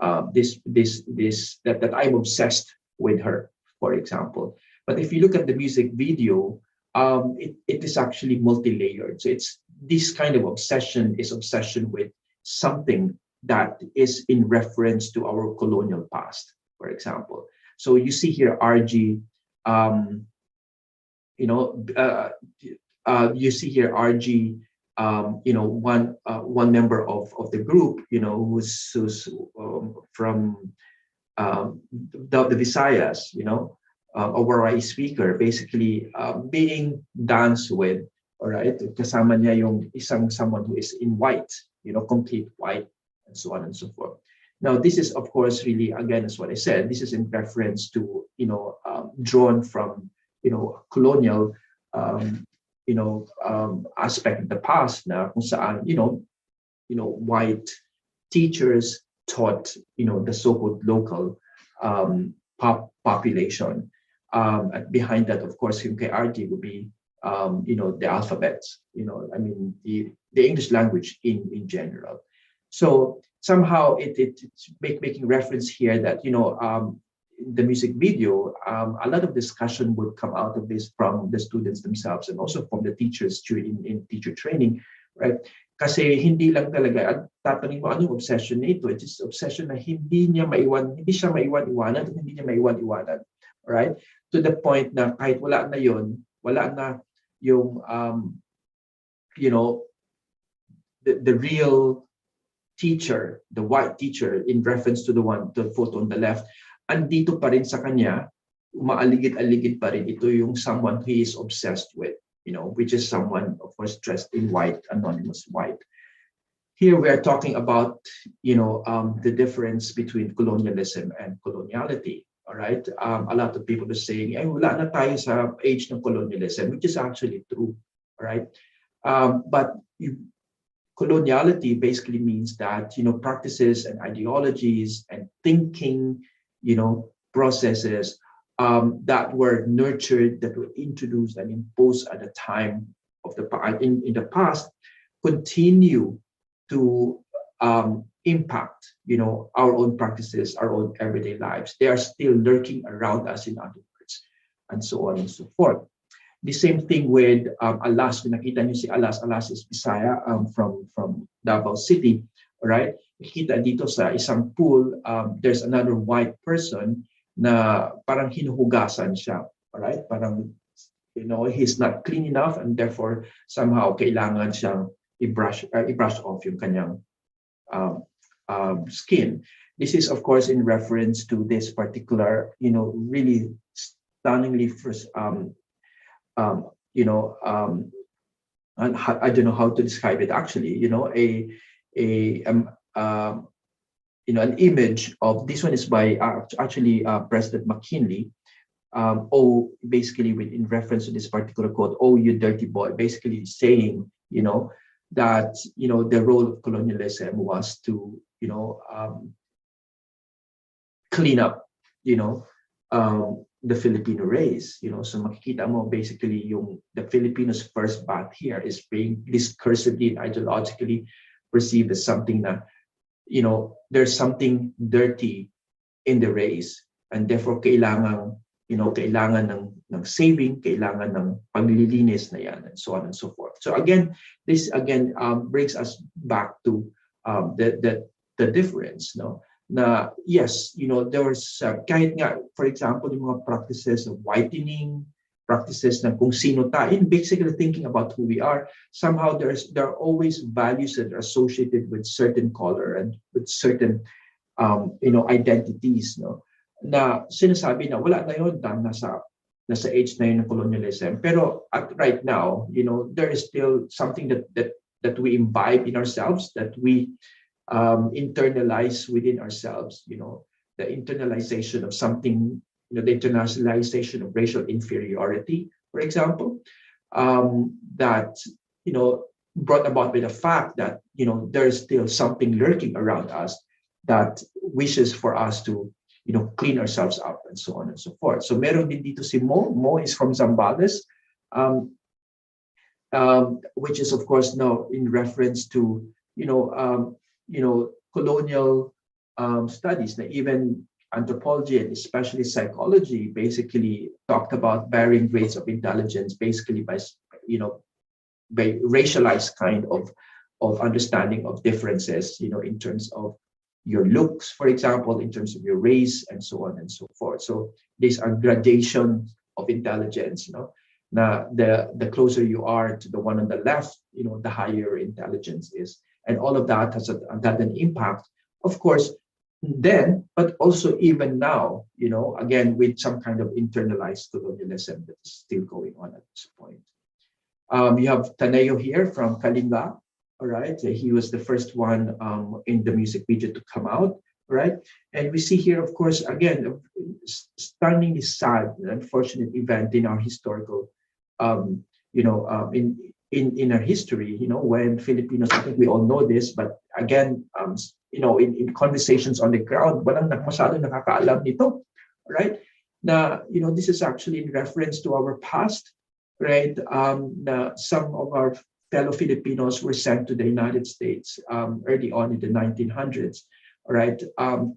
that I'm obsessed with her, for example. But if you look at the music video, it is actually multi-layered. So it's this kind of obsession with something that is in reference to our colonial past, for example. So you see here RG, you see here RG, one member of the group, who's from the Visayas, a Waray speaker, basically being danced with, all right? Kasama niya yung someone who is in white, complete white, and so on and so forth. Now, this is, of course, really, again, as what I said, this is in reference to, drawn from, colonial, aspect of the past na kung saan, white teachers taught, the so-called local population. And behind that, of course, yung kay RT would be, the alphabets, the English language in general. So somehow it's making reference here that, the music video, a lot of discussion would come out of this from the students themselves and also from the teachers in teacher training, right? Kasi hindi lang talaga, tatanungin mo anong obsession nito. It's just obsession na hindi siya maiwan-iwanan at hindi niya maiwan-iwanan. right? To the point na kahit wala na yon, wala na yung you know, the real teacher, the white teacher, in reference to the photo on the left, andito pa rin sa kanya, umaaligid-aligid pa rin ito yung someone he is obsessed with, you know, which is someone, of course, dressed in white, anonymous white. Here we are talking about, you know, the difference between colonialism and coloniality. All right, a lot of people are saying, "Ay, wala na tayo sa age ng colonialism," which is actually true. All right, but coloniality basically means that, you know, practices and ideologies and thinking, you know, processes that were nurtured, that were introduced and imposed at the time of in the past, continue to impact, you know, our own practices, our own everyday lives. They are still lurking around us, in other words, and so on and so forth. The same thing with Alas. Kung nakita niyo si Alas, Alas is Bisaya, from Davao City, right? Nakita dito sa isang pool, there's another white person na parang hinuhugasan siya, right? Parang, you know, he's not clean enough and therefore somehow kailangan siyang i-brush off yung kanyang skin. This is, of course, in reference to this particular, you know, really stunningly first, you know, and I don't know how to describe it actually, you know, you know, an image of, this one is by actually President McKinley, basically in reference to this particular quote, "Oh, you dirty boy," basically saying, you know, that, you know, the role of colonialism was to, you know, clean up, you know, the Filipino race, you know. So makikita mo basically the Filipinos' first bath here is being discursively and ideologically perceived as something that, you know, there's something dirty in the race and therefore kailangan, you know, kailangan ng saving, kailangan ng paglilinis na yan, and so on and so forth. So again, this again brings us back to the difference, no? Na yes, you know, there was kahit nga, for example, yung mga practices of whitening, practices na kung sino tayo, basically thinking about who we are, somehow there are always values that are associated with certain color and with certain you know, identities, no, na sinasabi na wala na yun, nasa age na yun ng colonialism. Pero right now, you know, there is still something that we imbibe in ourselves, that we internalize within ourselves, you know, the internalization of something, you know, the internalization of racial inferiority, for example, that, you know, brought about by the fact that, you know, there's still something lurking around us that wishes for us to, you know, clean ourselves up and so on and so forth. So meron din dito si Mo. Mo is from Zambales, which is of course now in reference to, you know, colonial studies. Now, even anthropology and especially psychology basically talked about varying grades of intelligence, basically by, you know, by racialized kind of understanding of differences, you know, in terms of your looks, for example, in terms of your race, and so on and so forth. So these are gradation of intelligence, you know. Now, the closer you are to the one on the left, you know, the higher your intelligence is. And all of that has had an impact, of course, then, but also even now, you know, again, with some kind of internalized colonialism that is still going on at this point. You have Taneo here from Kalinga, all right? He was the first one in the music video to come out, right? And we see here, of course, again, a stunningly sad, unfortunate event in our historical, you know, in our history, you know, when Filipinos, I think we all know this, but again, you know, in conversations on the ground, walang masyadong nakakaalam nito, right? Na, you know, this is actually in reference to our past, right? Na some of our fellow Filipinos were sent to the United States early on in the 1900s, right?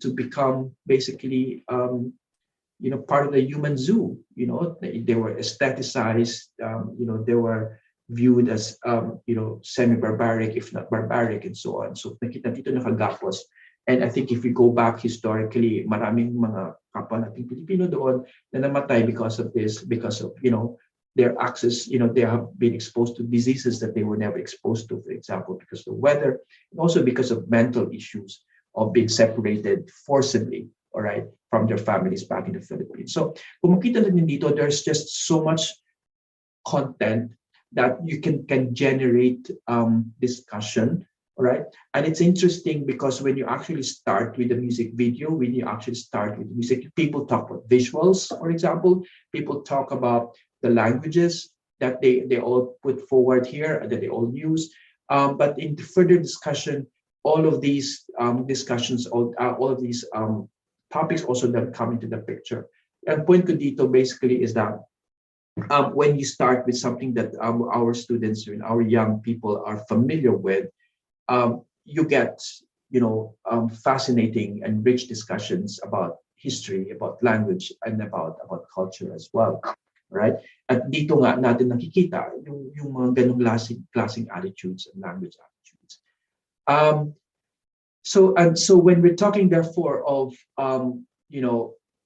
To become basically, you know, part of the human zoo. You know, they were aestheticized, you know, they were viewed as, you know, semi-barbaric, if not barbaric, and so on. So nakita dito nakagapos And I think if we go back historically, maraming mga kapwa nating Pilipino doon na namatay because of this, because of, their access, they have been exposed to diseases that they were never exposed to, for example, because of the weather, and also because of mental issues of being separated forcibly, all right, from their families back in the Philippines. So, kung makita natin dito, there's just so much content that you can generate discussion, all right? And it's interesting because when you actually start with the music video, when you actually start with music, people talk about visuals, for example, people talk about the languages that they all put forward here, that they all use. But in the further discussion, all of these discussions, all of these topics also then come into the picture. And point ko dito basically is that when you start with something that our students and our young people are familiar with, you get fascinating and rich discussions about history, about language, and about culture as well, right? At dito nga natin nakikita yung mga ganung klaseng attitudes and language attitudes. So when we're talking therefore of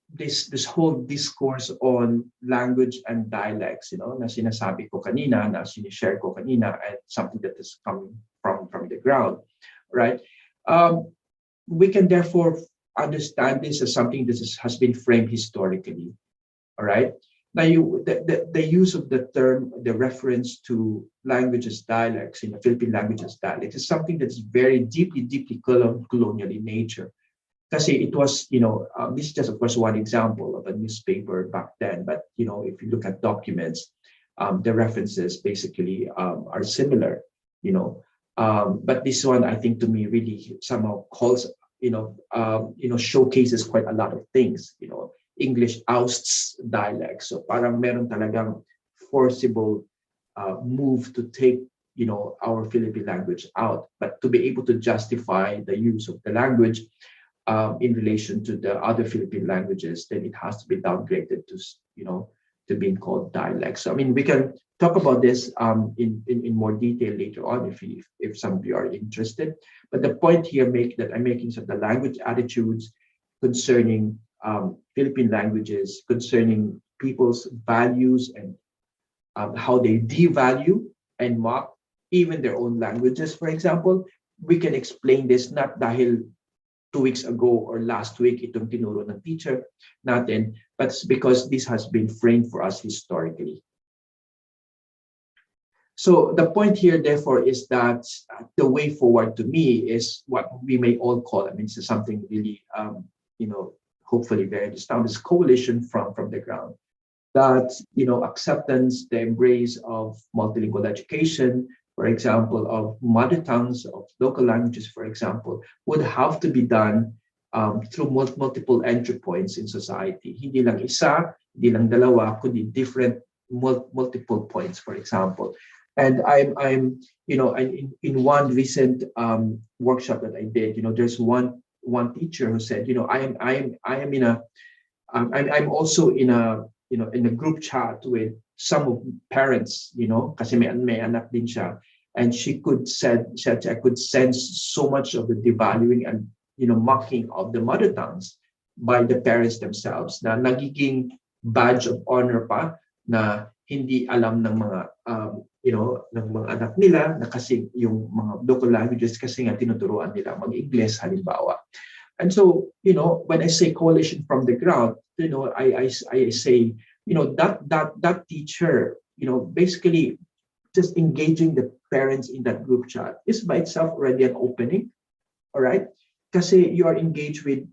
this whole discourse on language and dialects, na sinasabi ko kanina, na sinishare ko kanina, and something that is coming from the ground, right? We can therefore understand this as something that has been framed historically, all right? Now, the use of the term, the reference to language as dialects, in the Philippine language as dialects, is something that's very deeply colonial in nature. Kasi it was, this is just, of course, one example of a newspaper back then. But, if you look at documents, the references basically are similar, But this one, I think, to me, really somehow calls, showcases quite a lot of things, English ousts dialects. So parang meron talagang forcible move to take, our Philippine language out. But to be able to justify the use of the language in relation to the other Philippine languages, then it has to be downgraded to, to being called dialects. So, I mean, we can talk about this in more detail later on if some of you are interested. But the point here I'm making is that the language attitudes concerning Philippine languages, concerning people's values and how they devalue and mock even their own languages, for example, we can explain this not dahil 2 weeks ago or last week itong tinuro ng teacher natin, but it's because this has been framed for us historically. So the point here, therefore, is that the way forward to me is what we may all call, this is something really, hopefully very established coalition from the ground. That, acceptance, the embrace of multilingual education, for example, of mother tongues, of local languages, for example, would have to be done through multiple entry points in society. Hindi lang isa, hindi lang dalawa, kundi different multiple points, for example. And I'm in one recent workshop that I did, there's one teacher who said, I'm also in a group chat with some of parents, kasi may anak din siya, and she could I could sense so much of the devaluing and mocking of the mother tongues by the parents themselves, na nagiging badge of honor pa na hindi alam ng mga ng mga anak nila na kasi yung mga local languages kasi nga tinuturuan nila mag-Ingles halimbawa. And so, when I say coalition from the ground, I say, that teacher, basically just engaging the parents in that group chat is by itself already an opening, all right? Kasi you are engaged with,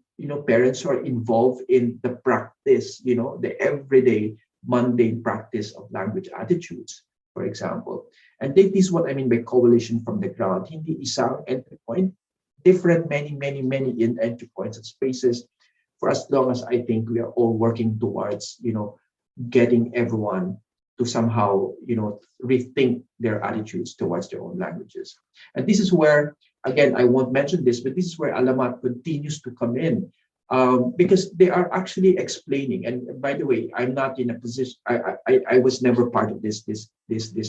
parents who are involved in the practice, the everyday mundane practice of language attitudes, for example. And this is what I mean by coalition from the ground. Hindi isang entry point, different many entry points and spaces, for as long as I think we are all working towards, getting everyone to somehow, rethink their attitudes towards their own languages. And this is where, again, I won't mention this, but this is where Alamat continues to come in, because they are actually explaining. And by the way, I'm not in a position, I was never part of this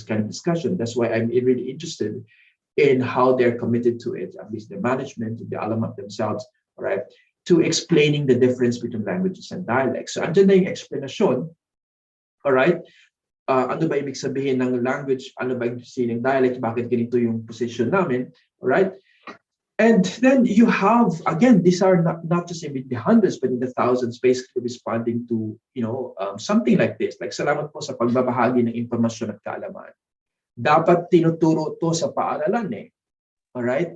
kind of discussion. That's why I'm really interested in how they're committed to it, at least the management, the alamat themselves, all right, to explaining the difference between languages and dialects. So andyan na yung explanation, all right? Ano ba ibig sabihin ng language, ano ba ibig sabihin ng dialect, bakit ganito yung position namin, all right? And then you have, again, these are not just in the hundreds, but in the thousands, basically responding to, something like this, like salamat po sa pagbabahagi ng impormasyon at kaalaman. Dapat tinuturo to sa paaralan eh. Alright?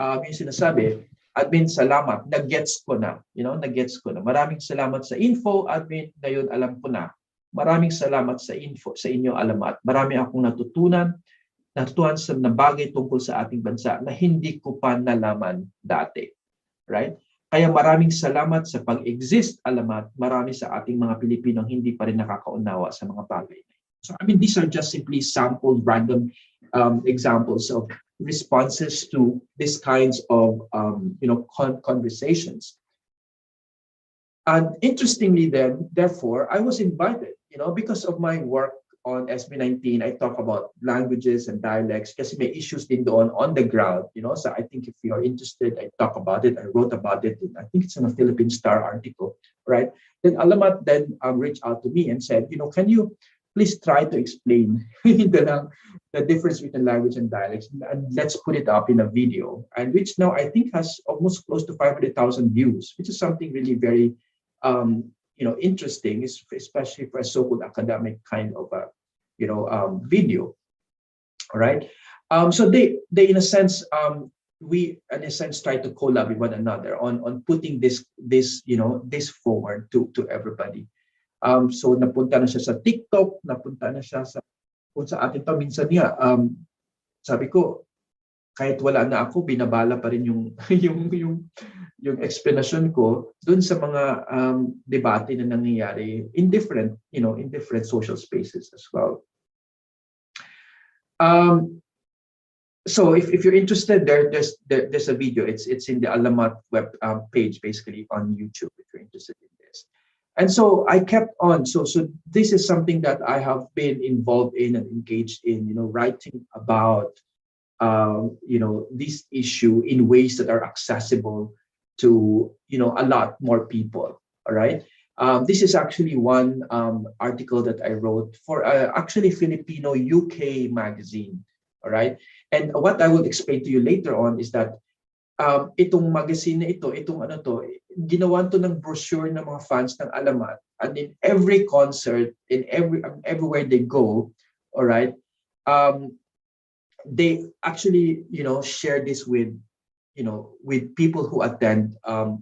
Yung sinasabi, admin, salamat, nag-gets ko na. Nag-gets ko na. Maraming salamat sa info, admin, ngayon alam ko na. Maraming salamat sa info, sa inyo alamat. Marami akong natutunan sa bagay tungkol sa ating bansa na hindi ko pa nalaman dati. Right? Kaya maraming salamat sa pag-exist alamat, marami sa ating mga Pilipino hindi pa rin nakakaunawa sa mga bagay. So I mean, these are just simply sample random examples of responses to these kinds of conversations. And interestingly therefore, I was invited, because of my work on SB19, I talk about languages and dialects kasi may issues din doon on the ground, so I think if you're interested, I talk about it, I wrote about it, I think it's in a Philippine Star article, right? Then Alamat then reached out to me and said, can you please try to explain the difference between language and dialects, and let's put it up in a video, and which now I think has almost close to 500,000 views, which is something really very interesting, especially for a so-called academic kind of a video. All right. So they in a sense we in a sense try to collab with one another on putting this forward to everybody. So napunta na siya sa TikTok, napunta na siya sa kung sa atin pa minsan niya, sabi ko kahit wala na ako, binabala pa rin yung explanation ko dun sa mga debate na nangyayari in different social spaces as well. So if you're interested, there's a video. It's in the Alamat web page, basically on YouTube, if you're interested in this. And so I kept on. So this is something that I have been involved in and engaged in, writing about this issue in ways that are accessible to a lot more people. All right. This is actually one article that I wrote for actually Filipino UK magazine. All right. And what I will explain to you later on is that itong magazine na ginawan to ng brochure ng mga fans ng Alamat, and in every concert, in everywhere they go, all right, they actually share this with people who attend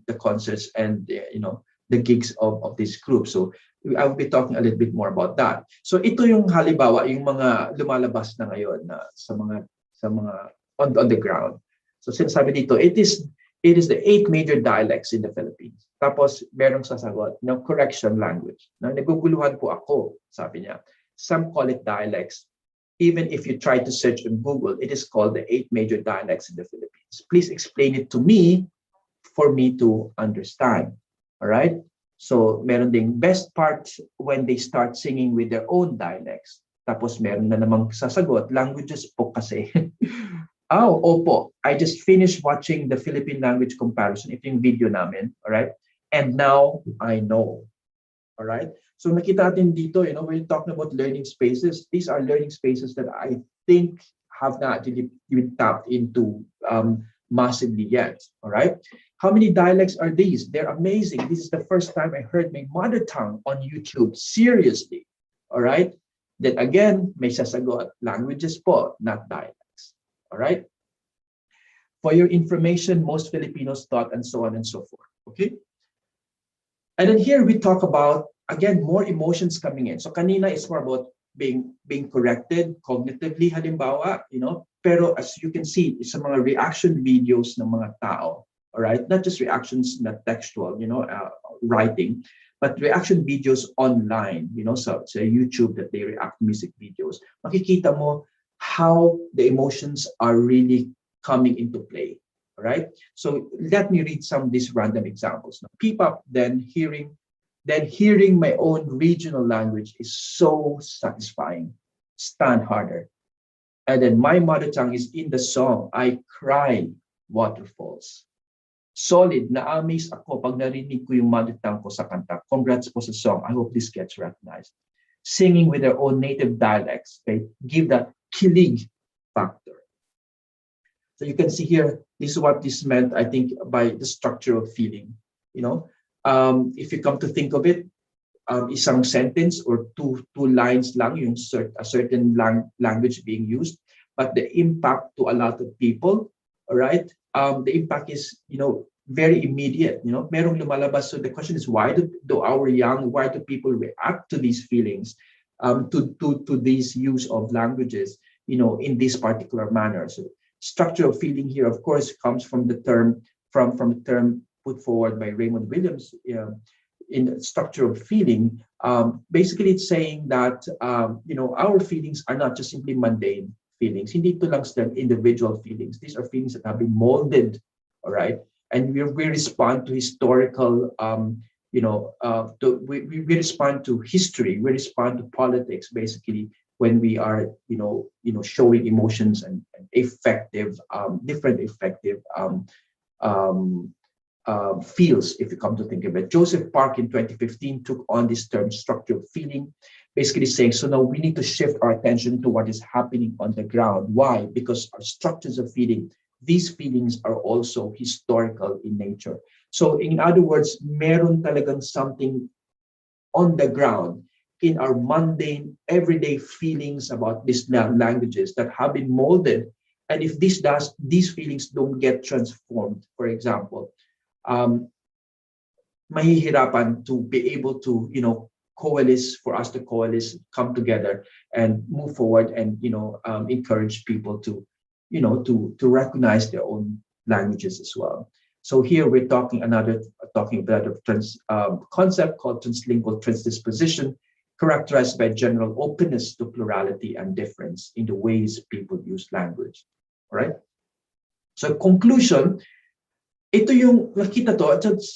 the concerts and the gigs of this group. So I will be talking a little bit more about that. So ito yung halimbawa, yung mga lumalabas na ngayon na sa mga on the ground. So sinasabi dito, it is the 8 major dialects in the Philippines. Tapos merong sasagot, correction language. Naguguluhan po ako, sabi niya. Some call it dialects. Even if you try to search on Google, it is called the 8 major dialects in the Philippines. Please explain it to me for me to understand. All right? So meron ding best parts when they start singing with their own dialects. Tapos meron na namang sasagot, languages po kasi. Oh, opo. I just finished watching the Philippine language comparison. Ito yung video namin, all right? And now I know. All right? So nakita natin dito, we're talking about learning spaces. These are learning spaces that I think have not really been tapped into massively yet. All right? How many dialects are these? They're amazing. This is the first time I heard my mother tongue on YouTube. Seriously. All right? Then again, may sasagot. Languages po, not dialects. All right? For your information, most Filipinos thought, and so on and so forth. Okay? And then here we talk about, again, more emotions coming in. So kanina is more about being corrected cognitively, halimbawa, pero as you can see, sa mga reaction videos ng mga tao, all right? Not just reactions, not textual, writing, but reaction videos online, sa YouTube that they react to music videos. Makikita mo how the emotions are really coming into play, all right? So let me read some of these random examples. Now, P-pop, then hearing my own regional language is so satisfying. Stand harder. And then my mother tongue is in the song, I Cry Waterfalls. Solid, na-amaze ako pag narinig ko yung mother tongue ko sa kanta. Congrats po sa song. I hope this gets recognized. Singing with their own native dialects, they give that kilig factor. So you can see here, this is what this meant, I think, by the structure of feeling. You know, if you come to think of it, isang sentence or two lines lang yung a certain language being used, but the impact to a lot of people, all right? The impact is, you know, very immediate. You know, merong lumalabas. So the question is, why do people react to these feelings, to these use of languages, you know, in this particular manner? So structure of feeling here, of course, comes from the term from the term put forward by Raymond Williams. In the structure of feeling, basically it's saying that you know, our feelings are not just simply mundane feelings. Hindi ito lang sila individual feelings. These are feelings that have been molded, all right? And we respond to historical, you know, we respond to history. We respond to politics, basically, when we are, you know, showing emotions and effective, different effective feels, if you come to think of it. Joseph Park in 2015 took on this term, structure of feeling, basically saying, so now we need to shift our attention to what is happening on the ground. Why? Because our structures of feeling, these feelings are also historical in nature. So in other words, meron talagang something on the ground in our mundane, everyday feelings about these languages that have been molded. And if these feelings don't get transformed, for example, mahihirapan to be able to, you know, for us to coalesce, come together and move forward and, you know, encourage people to, you know, to recognize their own languages as well. So here we're talking about a concept called translingual transdisposition, characterized by general openness to plurality and difference in the ways people use language. All right. So conclusion, ito yung nakita to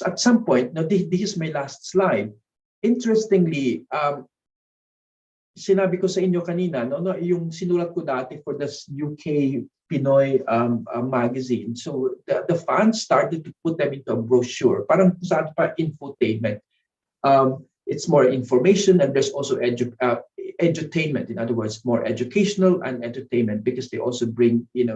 at some point. Now this is my last slide. Interestingly, sinabi ko sa inyo kanina, no, yung sinulat ko dati for this UK Pinoy magazine. So the fans started to put them into a brochure, parang saan pa infotainment. It's more information, and there's also edutainment. In other words, more educational and entertainment, because they also bring in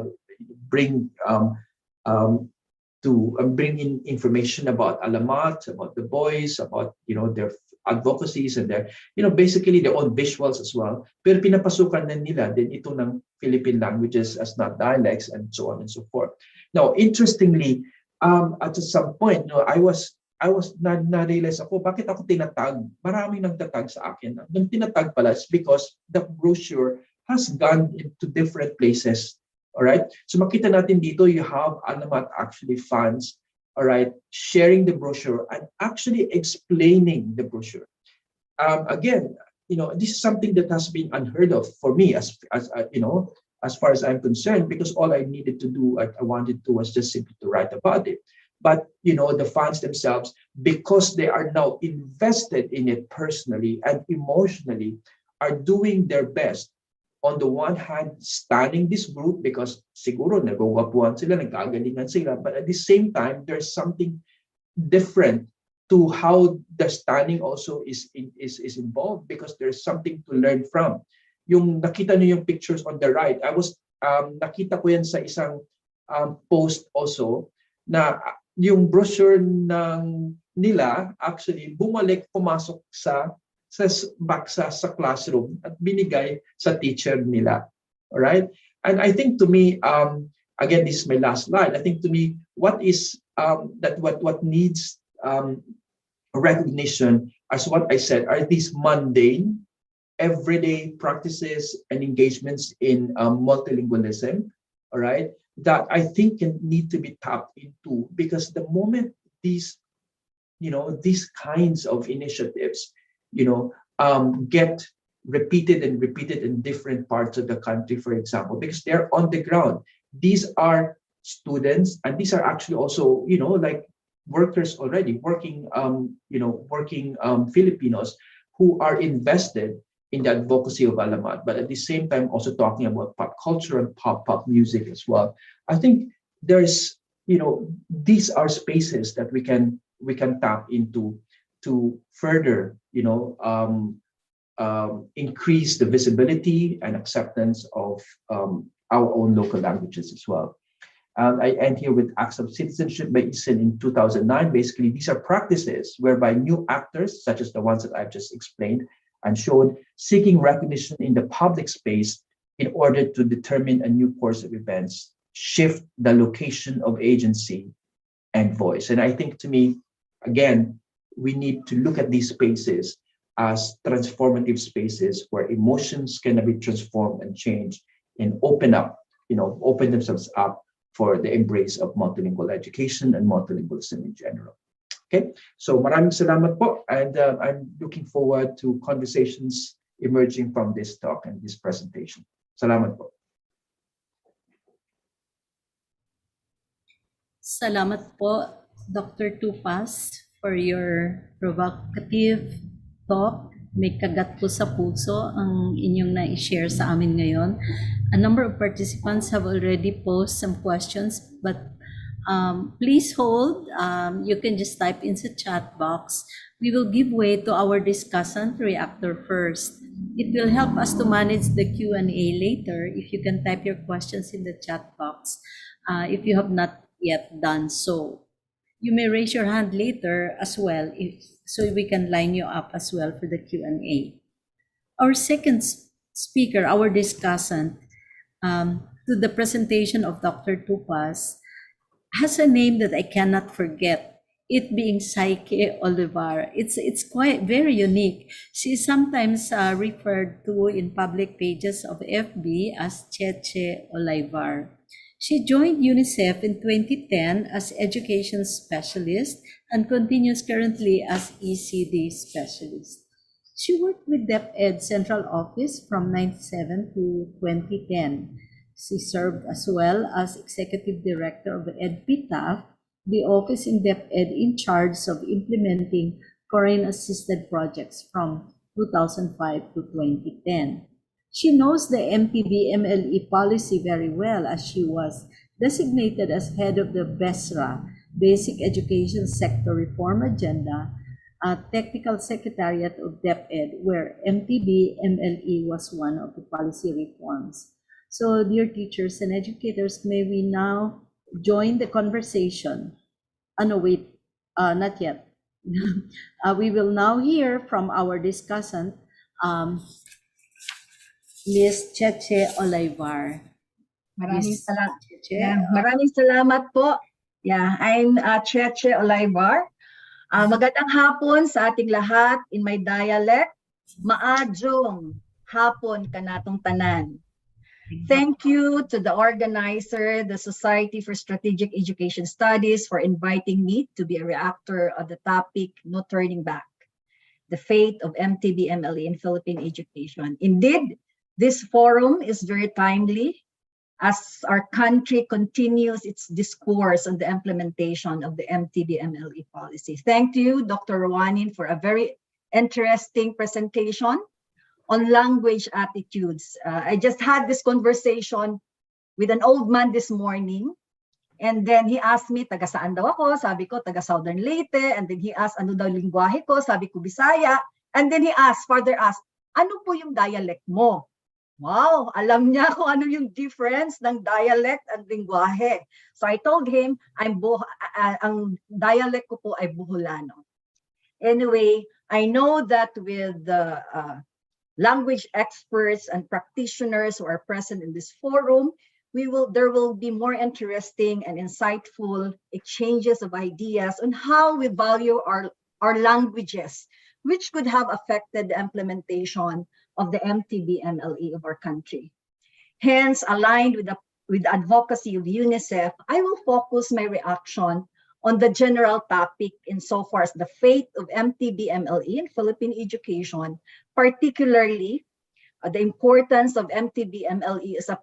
information about alamat, about the boys, about, you know, their advocacies and their, you know, basically their own visuals as well. Pero pinapasukan na nila din ito ng Philippine languages as not dialects, and so on and so forth. Now, interestingly, at some point, you know, I was na-realize ako, bakit ako tinatag? Maraming nagtatag sa akin. Nung tinatag pala is because the brochure has gone into different places. All right. So makita natin dito, you have alamat actually fans, all right, sharing the brochure and actually explaining the brochure. Again, you know, this is something that has been unheard of for me, as you know, as far as I'm concerned, because all I needed to do, I wanted to, was just simply to write about it. But, you know, the fans themselves, because they are now invested in it personally and emotionally, are doing their best. On the one hand, standing this group because siguro nagwawapuan sila, nagkagalingan sila, but at the same time, there's something different to how the standing also is involved, because there's something to learn from. Yung nakita niyo yung pictures on the right, I was nakita ko yan sa isang post also, na yung brochure nila actually bumalik, pumasok back sa classroom at binigay sa teacher nila. All right? And I think to me, again, this is my last slide. I think to me, what needs recognition, as what I said, are these mundane, everyday practices and engagements in multilingualism. All right? That I think need to be tapped into, because the moment these kinds of initiatives, you know, get repeated in different parts of the country, for example, because they're on the ground. These are students, and these are actually also, you know, like workers already working, working Filipinos who are invested in the advocacy of Alamat, but at the same time also talking about pop culture and pop music as well. I think there's, these are spaces that we can tap into to further, increase the visibility and acceptance of our own local languages as well. And I end here with Acts of Citizenship by ISIN in 2009. Basically, these are practices whereby new actors, such as the ones that I've just explained and showed, seeking recognition in the public space in order to determine a new course of events, shift the location of agency and voice. And I think, to me, again, we need to look at these spaces as transformative spaces where emotions can be transformed and changed and open themselves up for the embrace of multilingual education and multilingualism in general. Okay, so maraming salamat po, and I'm looking forward to conversations emerging from this talk and this presentation. Salamat po. Salamat po, Dr. Tupas, for your provocative talk. May kagat po sa puso ang inyong na-share sa amin ngayon. A number of participants have already posed some questions, but please hold. You can just type in the chat box. We will give way to our discussant reactor first. It will help us to manage the Q&A later if you can type your questions in the chat box if you have not yet done so. You may raise your hand later as well, so we can line you up as well for the Q&A. Our second speaker, our discussant, to the presentation of Dr. Tupas, has a name that I cannot forget, it being Psyche Olivar. It's quite very unique. She is sometimes referred to in public pages of FB as Cheche Olivar. She joined UNICEF in 2010 as education specialist and continues currently as ECD specialist. She worked with DepEd Central Office from 1997 to 2010. She served as well as Executive Director of EdPTAF, the office in DepEd in charge of implementing foreign-assisted projects from 2005 to 2010. She knows the MTB-MLE policy very well, as she was designated as head of the BESRA, Basic Education Sector Reform Agenda, Technical Secretariat of DepEd, where MTB-MLE was one of the policy reforms. So, dear teachers and educators, may we now join the conversation? No, wait, not yet. We will now hear from our discussant, Ms. Cheche Olivar. Maraming salamat po. Yeah, I'm Cheche Olivar. Magandang hapon sa ating lahat in my dialect. Maadjong hapon kanatong tanan. Thank you to the organizer, the Society for Strategic Education Studies, for inviting me to be a reactor of the topic No Turning Back, the fate of MTB-MLE in Philippine education. Indeed, this forum is very timely as our country continues its discourse on the implementation of the MTB-MLE policy. Thank you, Dr. Rawanin, for a very interesting presentation on language attitudes. I just had this conversation with an old man this morning, and then he asked me, taga saan daw ako? Sabi ko, taga Southern Leyte. And then he asked, ano daw lingwahe ko? Sabi ko, Bisaya. And then he further asked, ano po yung dialect mo? Wow, alam niya kung ano yung difference ng dialect and lingwahe. So I told him, ang dialect ko po ay Buholano. Anyway, I know that with the language experts and practitioners who are present in this forum, there will be more interesting and insightful exchanges of ideas on how we value our languages, which could have affected the implementation of the MTB-MLE of our country. Hence, aligned with the advocacy of UNICEF, I will focus my reaction on the general topic insofar as the fate of MTB-MLE in Philippine education, particularly the importance of MTB-MLE as a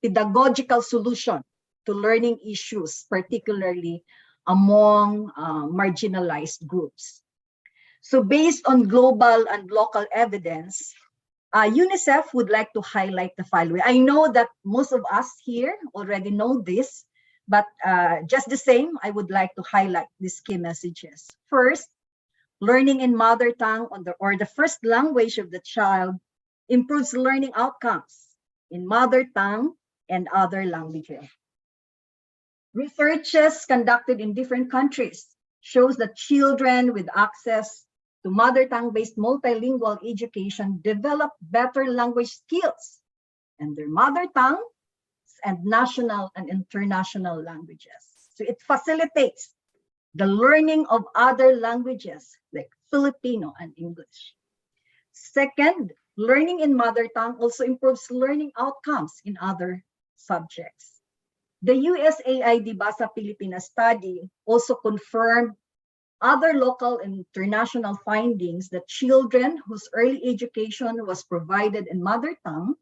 pedagogical solution to learning issues, particularly among marginalized groups. So based on global and local evidence, UNICEF would like to highlight the following. I know that most of us here already know this, but just the same, I would like to highlight these key messages. First, learning in mother tongue or the first language of the child improves learning outcomes in mother tongue and other languages. Researches conducted in different countries shows that children with access to mother tongue-based multilingual education develop better language skills in their mother tongue and national and international languages. So it facilitates the learning of other languages like Filipino and English. Second, learning in mother tongue also improves learning outcomes in other subjects. The USAID Basa Pilipinas study also confirmed other local and international findings that children whose early education was provided in mother tongue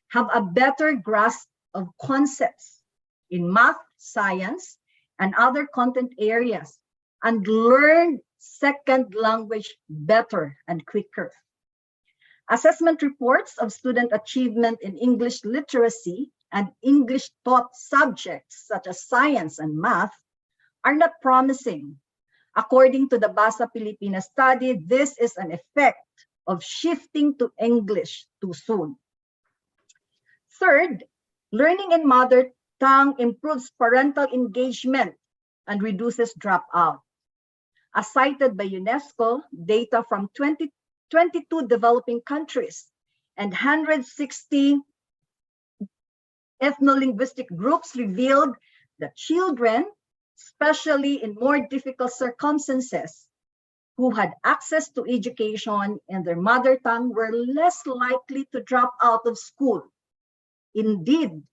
have a better grasp of concepts in math, science, and other content areas, and learn second language better and quicker. Assessment reports of student achievement in English literacy and English taught subjects such as science and math are not promising. According to the Basa Pilipinas study, this is an effect of shifting to English too soon. Third, learning in mother tongue improves parental engagement and reduces dropout. As cited by UNESCO, data from 22 developing countries and 160 ethno-linguistic groups revealed that children, especially in more difficult circumstances, who had access to education in their mother tongue were less likely to drop out of school. Indeed,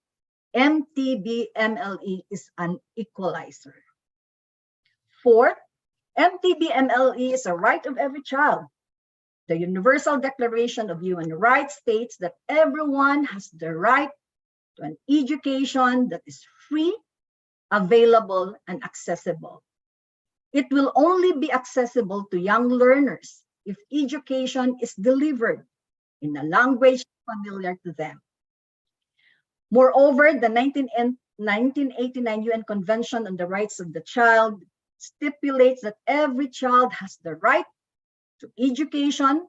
MTB-MLE is an equalizer. Fourth, MTB-MLE is a right of every child. The Universal Declaration of Human Rights states that everyone has the right to an education that is free, available, and accessible. It will only be accessible to young learners if education is delivered in a language familiar to them. Moreover, the 1989 UN Convention on the Rights of the Child stipulates that every child has the right to education,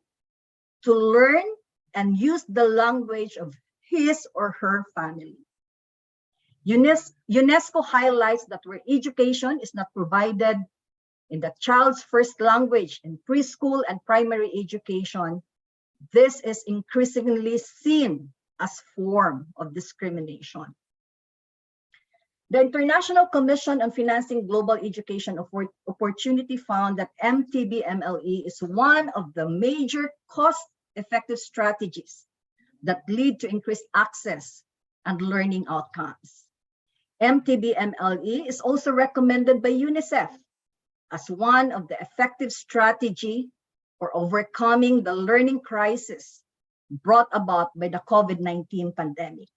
to learn and use the language of his or her family. UNESCO highlights that where education is not provided in the child's first language in preschool and primary education, this is increasingly seen as form of discrimination. The International Commission on Financing Global Education Opportunity found that MTB-MLE is one of the major cost-effective strategies that lead to increased access and learning outcomes. MTB-MLE is also recommended by UNICEF as one of the effective strategy for overcoming the learning crisis brought about by the COVID-19 pandemic.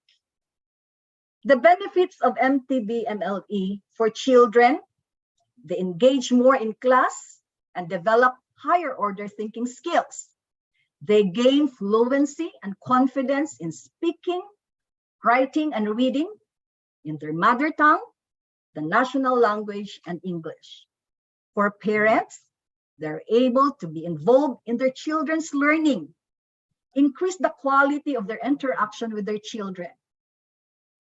The benefits of MTB-MLE for children: they engage more in class and develop higher order thinking skills. They gain fluency and confidence in speaking, writing, and reading in their mother tongue, the national language, and English. For parents, they're able to be involved in their children's learning, increase the quality of their interaction with their children.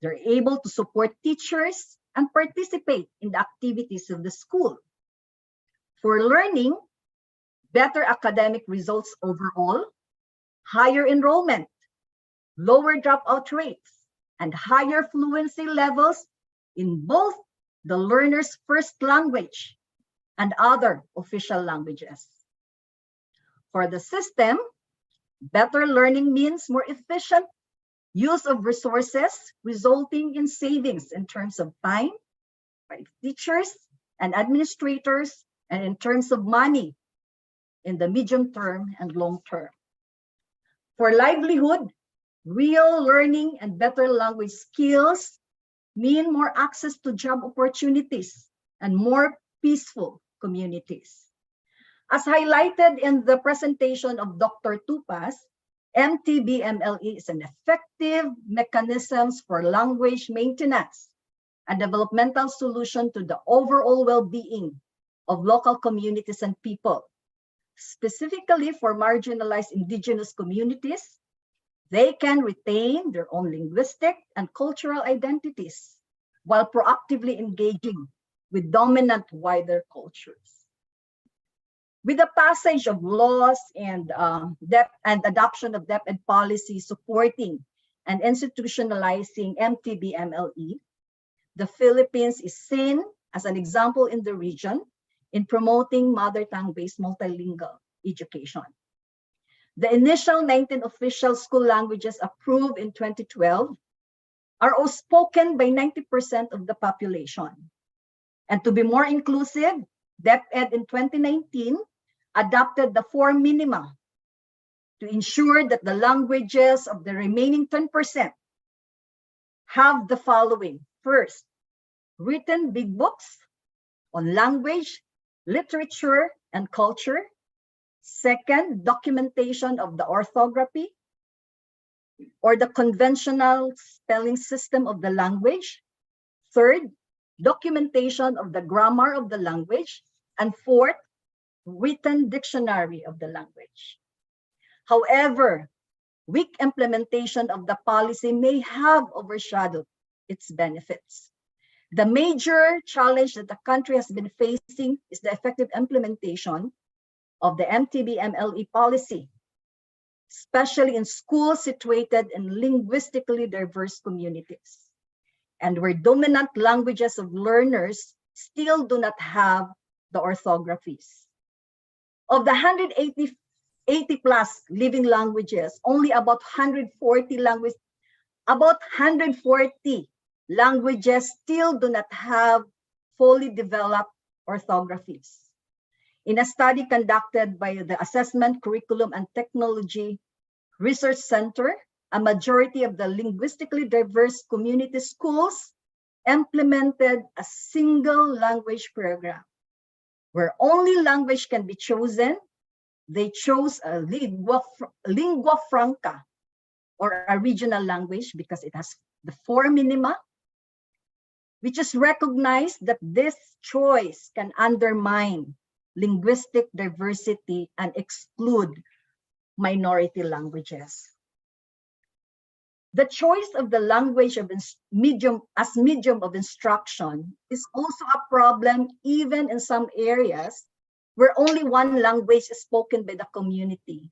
They're able to support teachers and participate in the activities of the school. For learning, better academic results overall, higher enrollment, lower dropout rates, and higher fluency levels in both the learner's first language and other official languages. For the system, better learning means more efficient use of resources, resulting in savings in terms of time by teachers and administrators, and in terms of money in the medium term and long term. For livelihood, real learning and better language skills mean more access to job opportunities and more peaceful communities. As highlighted in the presentation of Dr. Tupas, MTB-MLE is an effective mechanism for language maintenance and developmental solution to the overall well-being of local communities and people. Specifically for marginalized indigenous communities, they can retain their own linguistic and cultural identities while proactively engaging with dominant wider cultures. With the passage of laws and adoption of DepEd policy supporting and institutionalizing MTB-MLE, the Philippines is seen as an example in the region in promoting mother tongue-based multilingual education. The initial 19 official school languages approved in 2012 are all spoken by 90% of the population. And to be more inclusive, DepEd in 2019 adopted the 4 minima to ensure that the languages of the remaining 10% have the following. First, written big books on language, literature, and culture. Second, documentation of the orthography or the conventional spelling system of the language. Third, documentation of the grammar of the language. And fourth, written dictionary of the language. However, weak implementation of the policy may have overshadowed its benefits. The major challenge that the country has been facing is the effective implementation of the MTB-MLE policy, especially in schools situated in linguistically diverse communities, and where dominant languages of learners still do not have the orthographies. Of the 80 plus living languages, only about 140 languages still do not have fully developed orthographies. In a study conducted by the Assessment, Curriculum, and Technology Research Center, a majority of the linguistically diverse community schools implemented a single language program where only language can be chosen. They chose a lingua franca or a regional language because it has the 4 minima, which is recognized that this choice can undermine linguistic diversity and exclude minority languages. The choice of the language of medium of instruction is also a problem even in some areas where only one language is spoken by the community.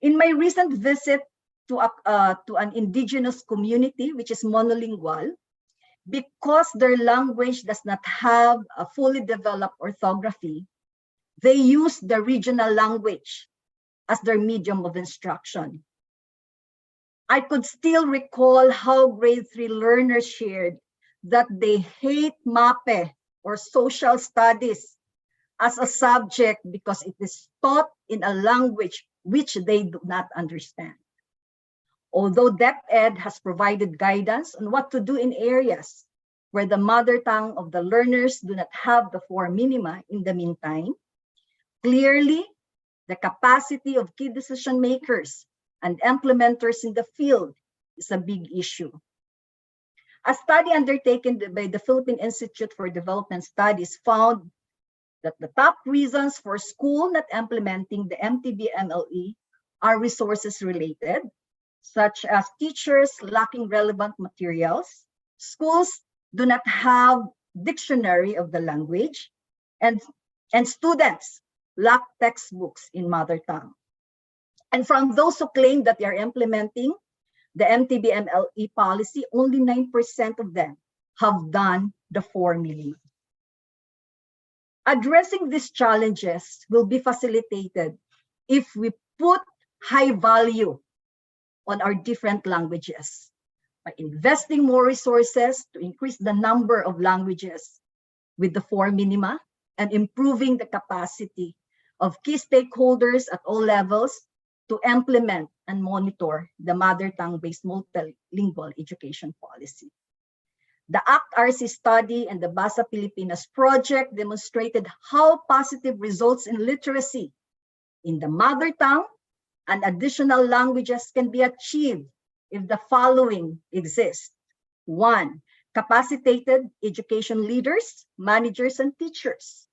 In my recent visit to an indigenous community, which is monolingual, because their language does not have a fully developed orthography, they use the regional language as their medium of instruction. I could still recall how grade 3 learners shared that they hate MAPE or social studies as a subject because it is taught in a language which they do not understand. Although DepEd has provided guidance on what to do in areas where the mother tongue of the learners do not have the 4 minima in the meantime, clearly the capacity of key decision makers and implementers in the field is a big issue. A study undertaken by the Philippine Institute for Development Studies found that the top reasons for school not implementing the MTB-MLE are resources related, such as teachers lacking relevant materials, schools do not have dictionary of the language, and students lack textbooks in mother tongue. And from those who claim that they are implementing the MTB-MLE policy, only 9% of them have done the 4 minima. Addressing these challenges will be facilitated if we put high value on our different languages by investing more resources to increase the number of languages with the 4 minima and improving the capacity of key stakeholders at all levels to implement and monitor the mother tongue-based multilingual education policy. The ACT-RC study and the Basa Pilipinas project demonstrated how positive results in literacy in the mother tongue and additional languages can be achieved if the following exist. 1. Capacitated education leaders, managers, and teachers.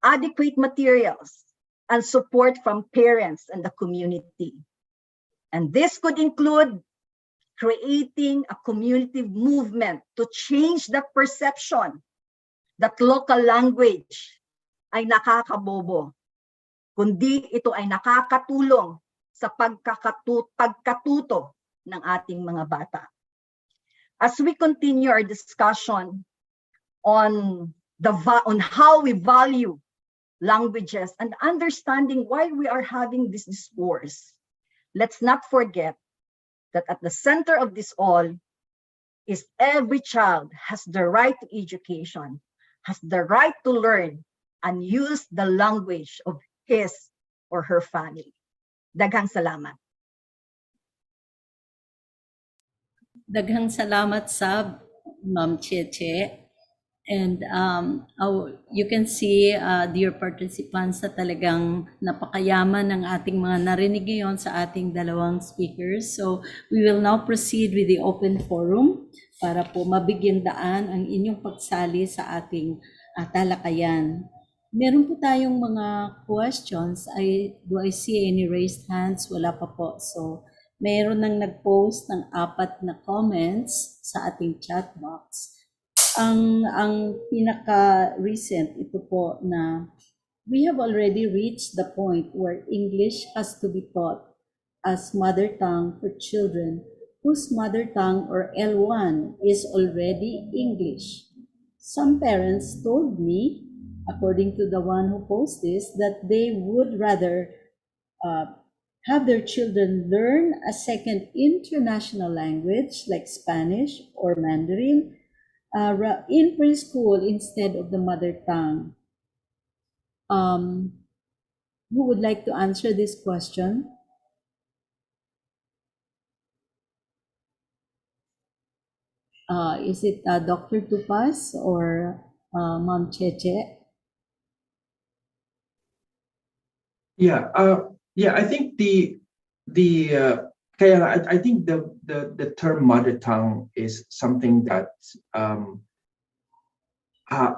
Adequate materials and support from parents and the community. And this could include creating a community movement to change the perception that local language ay nakakabobo, kundi ito ay nakakatulong sa pagkatuto ng ating mga bata. As we continue our discussion on how we value languages and understanding why we are having this discourse, let's not forget that at the center of this all is every child has the right to education, has the right to learn and use the language of his or her family. Daghang salamat. Daghang salamat sa Ma'am Cheche. And you can see, dear participants, na talagang napakayaman ng ating mga narinig ngayon sa ating dalawang speakers. So we will now proceed with the open forum para po mabigyan daan ang inyong pagsali sa ating talakayan. Meron po tayong mga questions. Do I see any raised hands? Wala pa po. So meron nang nag-post ng 4 na comments sa ating chat box. Ang pinaka-recent, ito po na we have already reached the point where English has to be taught as mother tongue for children whose mother tongue or L1 is already English. Some parents told me, according to the one who posted this, that they would rather have their children learn a second international language like Spanish or Mandarin in preschool instead of the mother tongue. Who would like to answer this question? Is it Dr. Tupas or Ma'am Cheche? Yeah, I think I think the term mother tongue is something that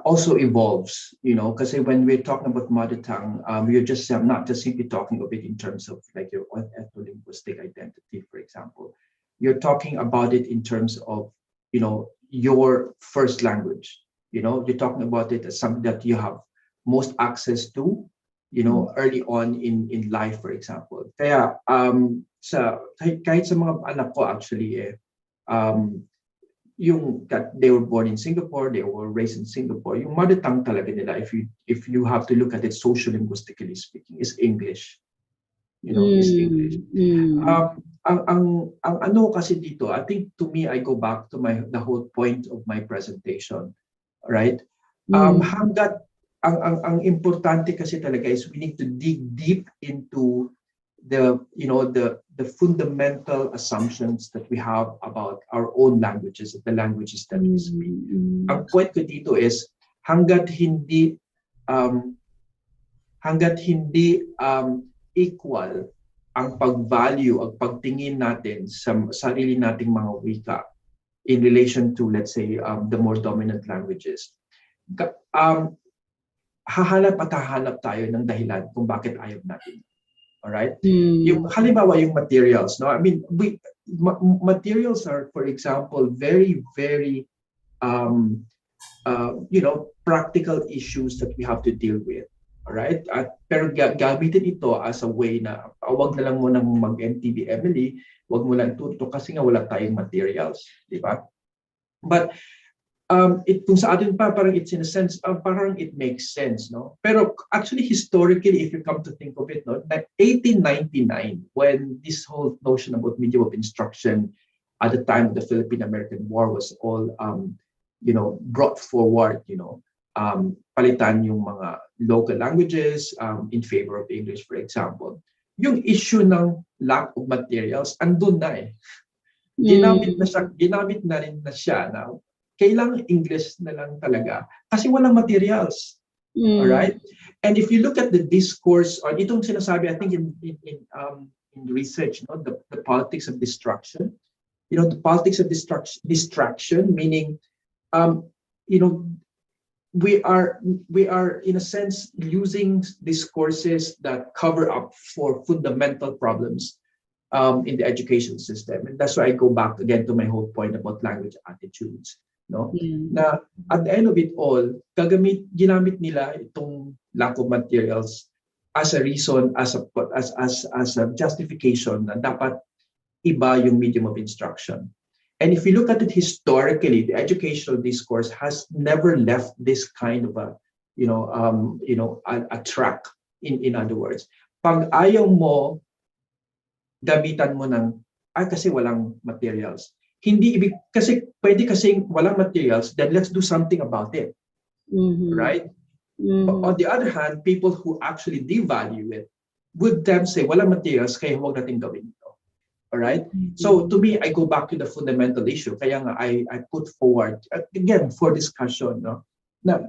also evolves, because when we're talking about mother tongue, we're just not just simply talking of it in terms of like your ethno-linguistic identity, for example. You're talking about it in terms of, your first language. You're talking about it as something that you have most access to, early on in life, for example. Kaya kahit sa mga anak ko actually they were born in Singapore, they were raised in Singapore, yung mother tongue talaga nila, if you have to look at it sociolinguistically speaking, is English. Is English. Ang ano kasi dito, I think to me, I go back to the whole point of my presentation, right? Hanggat ang importante kasi talaga is we need to dig deep into the fundamental assumptions that we have about our own languages, the languages that we speak. Ang point ko dito is hanggat hindi equal ang pag-value, ang pagtingin natin sa sarili nating mga wika in relation to, let's say, the more dominant languages. Hahanap tayo ng dahilan kung bakit ayaw natin. Alright? Yung halimbawa yung materials, no? I mean, materials are, for example, very, very practical issues that we have to deal with. Alright? Pero gamitin ito as a way na wag na lang mo nang mag-MTB-MLE, wag mo lang tuto kasi nga wala tayong materials, di ba? But kung sa atin pa, parang it's in a sense, parang it makes sense, no? Pero actually, historically, if you come to think of it, no, like 1899, when this whole notion about medium of instruction at the time of the Philippine-American War was all, brought forward, palitan yung mga local languages in favor of English, for example. Yung issue ng lack of materials, andun na eh. Ginamit na rin na siya na kailangan English na lang talaga kasi walang materials. All right? And if you look at the discourse on itong sinasabi, I think in in research, the politics of distraction. The politics of distraction, meaning, we are in a sense using discourses that cover up for fundamental problems in the education system. And that's why I go back again to my whole point about language attitudes. Na at the end of it all, ginamit nila itong lack of materials as a reason, as a justification na dapat iba yung medium of instruction. And if you look at it historically, the educational discourse has never left this kind of a track. In other words, pag ayaw mo, gamitan mo ng kasi walang materials. Hindi ibig kasi pwede kasing walang materials, then let's do something about it. Right? On the other hand, people who actually devalue it would then say walang materials kaya huwag natin gawin ito. All right? So to me, I go back to the fundamental issue. Kaya nga I put forward again for discussion, na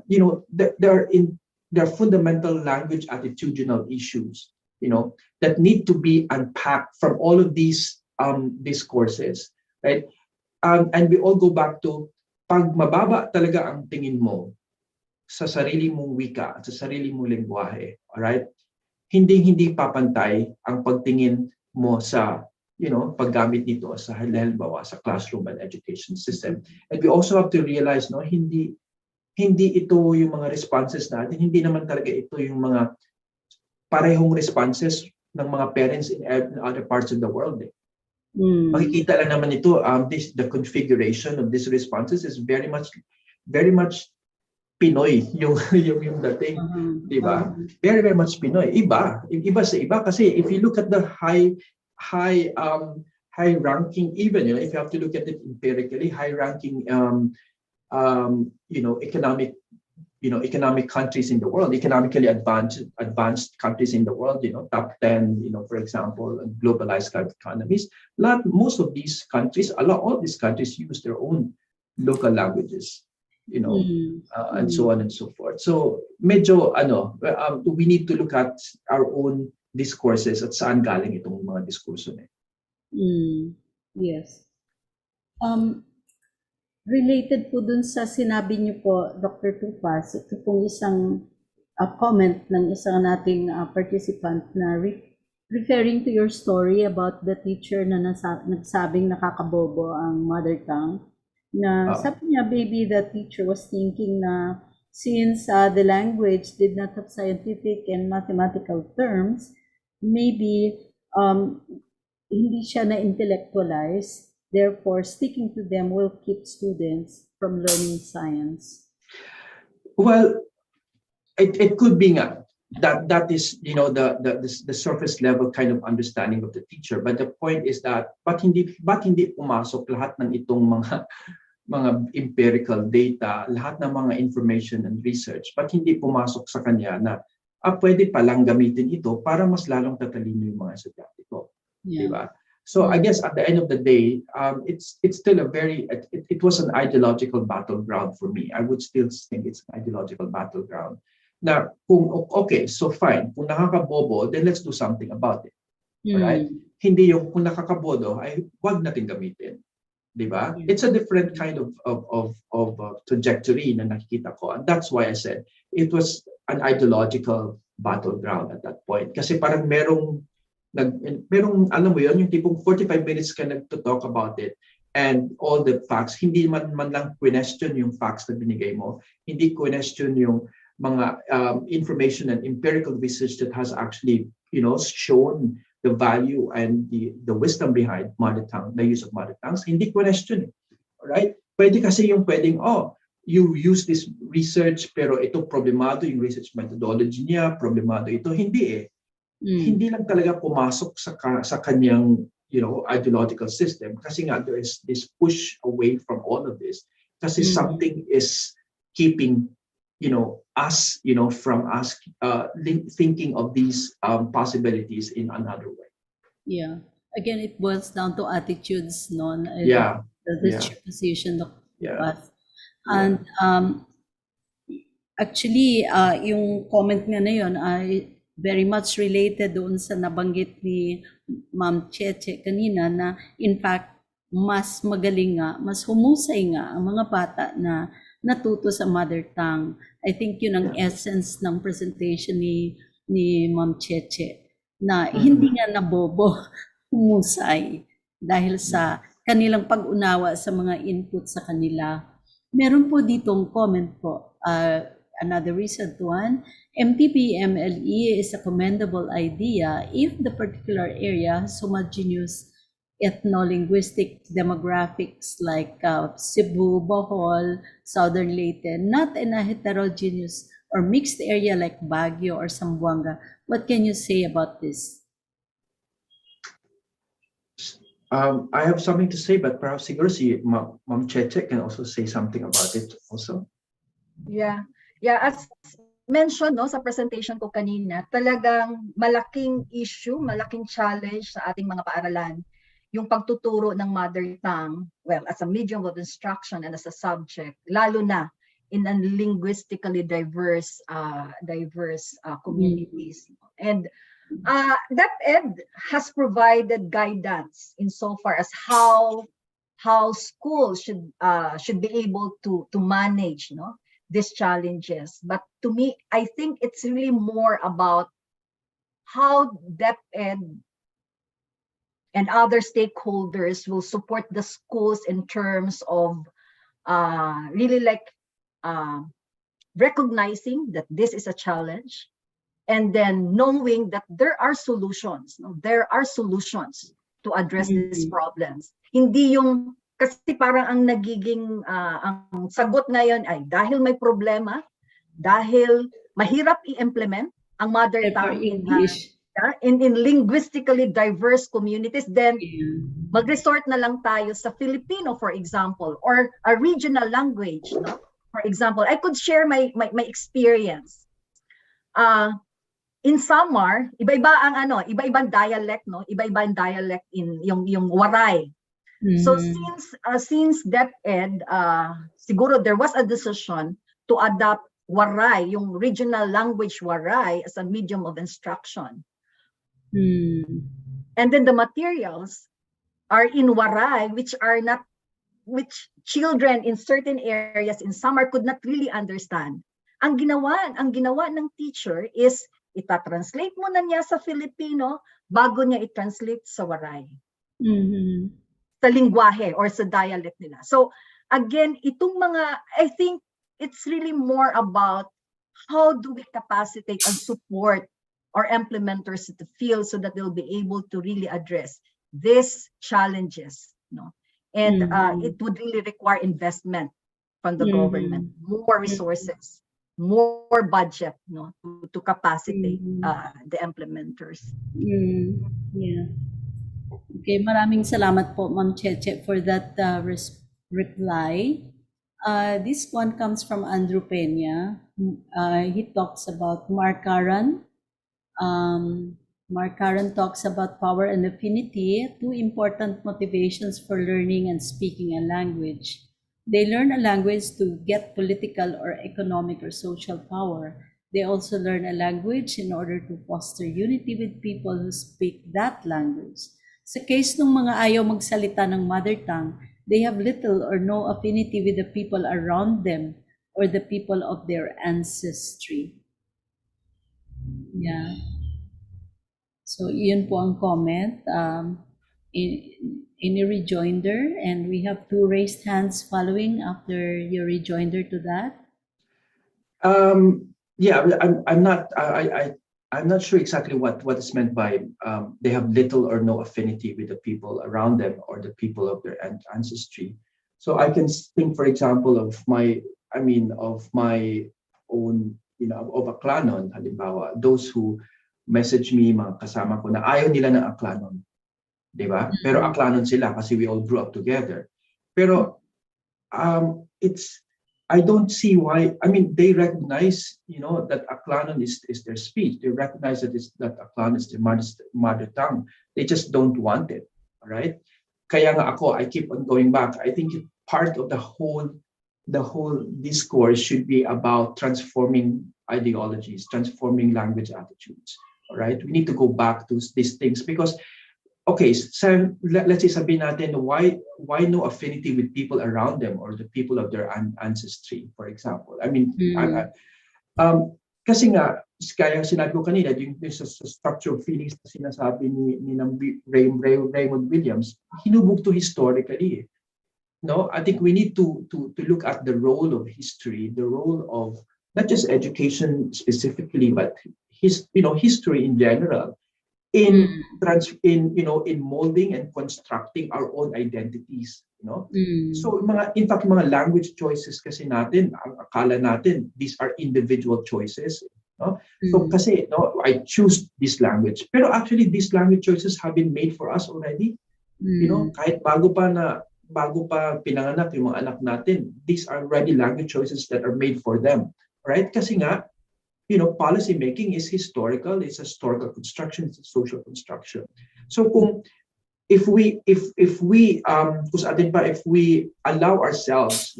there are fundamental language attitudinal issues, that need to be unpacked from all of these discourses, right? And we all go back to pag mababa talaga ang tingin mo sa sarili mong wika at sa sarili mong lengguwahe, all right? Hindi papantay ang pagtingin mo sa paggamit nito sa halimbawa sa classroom and education system. And we also have to realize hindi ito yung mga responses natin, hindi naman talaga ito yung mga parehong responses ng mga parents in other parts of the world. Makikita lang naman ito, the configuration of these responses is very much Pinoy yung dating, di ba? Very, very much Pinoy. Iba sa iba kasi if you look at the high ranking, even if you have to look at it empirically, high ranking economic countries in the world, economically advanced countries in the world, top 10, for example, globalized economies. Most of these countries, all of these countries use their own local languages, and so on and so forth. So medyo we need to look at our own discourses at saan galing itong mga diskurso na. Yes. Related po dun sa sinabi niyo po, Dr. Tupas, ito pong isang comment ng isang nating participant na referring to your story about the teacher na nagsabing nakakabobo ang mother tongue. Na sabi niya, maybe the teacher was thinking na since the language did not have scientific and mathematical terms, maybe hindi siya na-intellectualize. Therefore, sticking to them will keep students from learning science. Well, it could be that is the surface level kind of understanding of the teacher. But the point is that but hindi pumasok lahat ng itong mga empirical data, lahat ng mga information and research, but hindi pumasok sa kanya na pwede palang gamitin ito para mas lalong tatalino yung mga estudyante ko. Yeah. Diba? So I guess at the end of the day, it's still it was an ideological battleground for me. I would still think it's an ideological battleground. Na okay, so fine, kung nakakabobo, then let's do something about it. Right? Hindi yung kung nakakabodo ay wag natin gamitin. Diba? It's a different kind of trajectory na nakikita ko. And that's why I said it was an ideological battleground at that point. Kasi parang merong alam mo yun, yung tipong 45 minutes ka nag-talk about it and all the facts, hindi man lang question yung facts na binigay mo, hindi question yung mga information and empirical research that has actually, shown the value and the wisdom behind mother tongue, the use of mother tongues, hindi question. Alright? Pwede kasi yung pwedeng, you use this research pero ito problemado yung research methodology niya, problemado ito, hindi Hindi lang talaga pumasok sa kanyang ideological system kasi nga there is this push away from all of this kasi something is keeping us from us thinking of these possibilities in another way. Yeah, again it boils down to attitudes, no? The position of us. And actually yung comment nga na yun very much related doon sa nabanggit ni Ma'am Cheche kanina na in fact, mas magaling nga, mas humusay nga ang mga bata na natuto sa mother tongue. I think yun ang essence ng presentation ni Ma'am Cheche na hindi nga nabobo, humusay dahil sa kanilang pag-unawa sa mga input sa kanila. Meron po ditong comment po, another recent one, MTB-MLE is a commendable idea if the particular area has homogeneous ethno-linguistic demographics like Cebu, Bohol, Southern Leyte, not in a heterogeneous or mixed area like Baguio or Zamboanga. What can you say about this? I have something to say, but perhaps siguro si Ma'am Cheche can also say something about it also. Yeah. As mentioned no, sa presentation ko kanina, talagang malaking issue, malaking challenge sa ating mga paaralan yung pagtuturo ng mother tongue, well, as a medium of instruction and as a subject, lalo na in a linguistically diverse communities. And DepEd has provided guidance insofar as how schools should be able to manage these challenges. But to me, I think it's really more about how DepEd and other stakeholders will support the schools in terms of really recognizing that this is a challenge, and then knowing that there are solutions. There are solutions to address these problems. Hindi yung, kasi parang ang nagiging, ang sagot ngayon ay dahil may problema, dahil mahirap i-implement ang mother tongue in linguistically diverse communities, then mag-resort na lang tayo sa Filipino, for example, or a regional language. For example, I could share my experience. In Samar, iba-ibang dialect, iba-ibang dialect in yung Waray. So since DepEd, siguro there was a decision to adopt Waray, yung regional language Waray, as a medium of instruction. And then the materials are in Waray, which children in certain areas in Samar could not really understand. Ang ginawa ng teacher is ita-translate muna niya sa Filipino bago niya i-translate sa Waray. Sa lingwahe or sa dialect nila. So again, itong mga, I think it's really more about how do we capacitate and support our implementers in the field so that they'll be able to really address these challenges. And it would really require investment from the government, more resources, more budget to capacitate the implementers. Yeah. Okay, maraming salamat po, Ma'am Cheche, for that reply. This one comes from Andrew Peña. He talks about Mark Karan. Mark Karan talks about power and affinity, two important motivations for learning and speaking a language. They learn a language to get political or economic or social power. They also learn a language in order to foster unity with people who speak that language. Sa case ng mga ayaw magsalita ng mother tongue, they have little or no affinity with the people around them or the people of their ancestry. Yeah. So, iyon po ang comment. Any rejoinder? And we have two raised hands following after your rejoinder to that. Yeah, I'm not sure exactly what is meant by they have little or no affinity with the people around them or the people of their ancestry. So I can think, for example, of my own, of Aklanon, halimbawa, those who message me, mga kasama ko, na ayaw nila ng Aklanon. Diba? Pero Aklanon sila kasi we all grew up together. Pero I don't see why. I mean, they recognize, that Aklanon is their speech. They recognize that Aklanon is their mother tongue. They just don't want it. All right? Kaya nga ako, I keep on going back. I think part of the whole the whole discourse should be about transforming ideologies, transforming language attitudes. All right, we need to go back to these things because, okay, so let's say sabihin natin, why no affinity with people around them or the people of their ancestry, for example. I mean, kasi nga, kaya sinabi ko kanina, yung sa structure of feelings na sinasabi ni Raymond Williams, hinubog to historically. No, I think we need to look at the role of history, the role of not just education specifically, but history in general, in molding and constructing our own identities. So in fact mga language choices kasi natin, ang akala natin these are individual choices. So kasi I choose this language, pero actually these language choices have been made for us already. Kahit bago pa pinanganak yung mga anak natin, these are already language choices that are made for them, right? Kasi nga, policy making is historical, it's a historical construction, it's a social construction. So if we allow ourselves,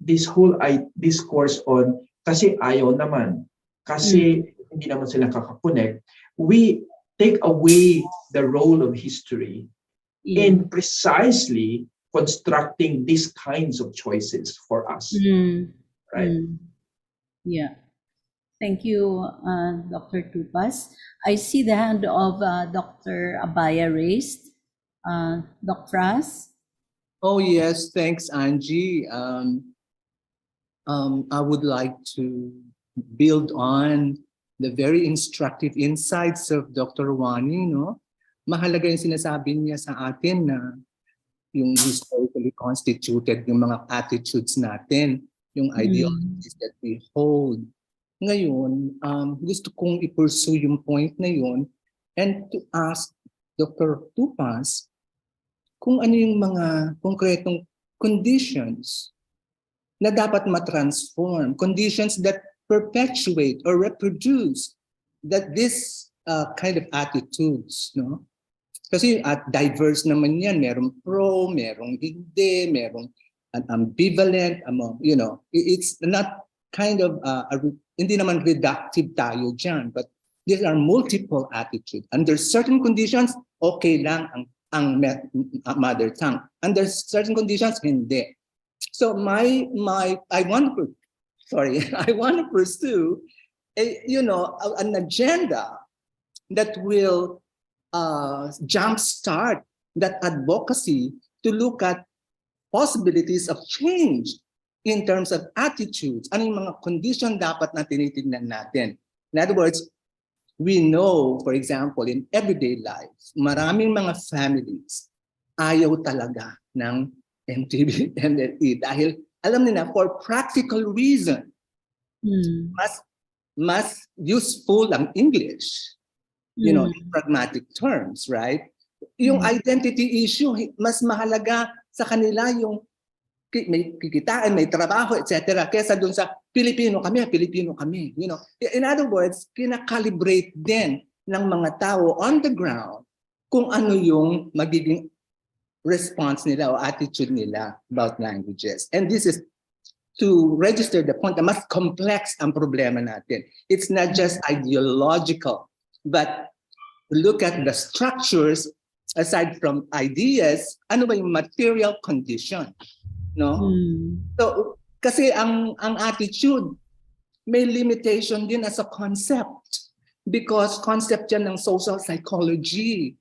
this whole discourse on kasi ayaw naman, kasi hindi naman sila kakakonek, we take away the role of history in precisely constructing these kinds of choices for us, right? Yeah. Thank you, Dr. Tupas. I see the hand of Dr. Abaya raised. Dr. Fras? Oh yes, thanks, Angie. I would like to build on the very instructive insights of Dr. Wani. Mahalaga yung sinasabi niya sa atin na yung historically constituted yung mga attitudes natin, yung ideologies that we hold. Ngayon, gusto kong i-pursue yung point na yun and to ask Dr. Tupas kung ano yung mga konkretong conditions na dapat matransform, conditions that perpetuate or reproduce that this kind of attitudes, Kasi at diverse naman yan, merong pro, merong hindi, merong ambivalent, it's not kind of, hindi naman reductive tayo dyan, but these are multiple attitudes. Under certain conditions, okay lang ang mother tongue. Under certain conditions, hindi. So I want to pursue an agenda that will jumpstart that advocacy to look at possibilities of change in terms of attitudes. Ano yung mga condition dapat na tinitingnan natin? In other words, we know, for example, in everyday life, maraming mga families ayaw talaga ng MTB-MLE dahil alam nila for practical reason, mas useful ang English. In pragmatic terms, right? Yung identity issue, mas mahalaga sa kanila yung may kikitaan, may trabaho, etc. Kesa dun sa Pilipino kami. In other words, kinakalibrate din ng mga tao on the ground kung ano yung magiging response nila o attitude nila about languages. And this is to register the point na mas complex ang problema natin. It's not just ideological, but look at the structures aside from ideas, ano ba yung material condition, So kasi ang attitude may limitation din as a concept because concept yan ng social psychology,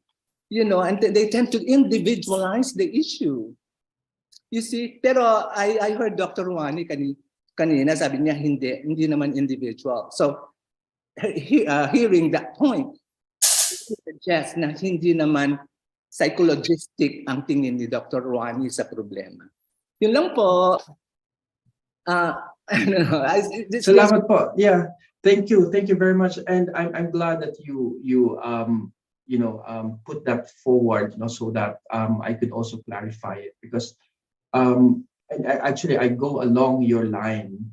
and they tend to individualize the issue. You see, pero I heard Dr. Wani kanina sabi niya hindi naman individual. So hearing that point, suggest na hindi naman psychologistic ang tingin ni Dr. Wani sa problema. Yun lang po. Salamat po. Yeah, thank you very much, and I'm glad that you put that forward, so that I could also clarify it because I go along your line,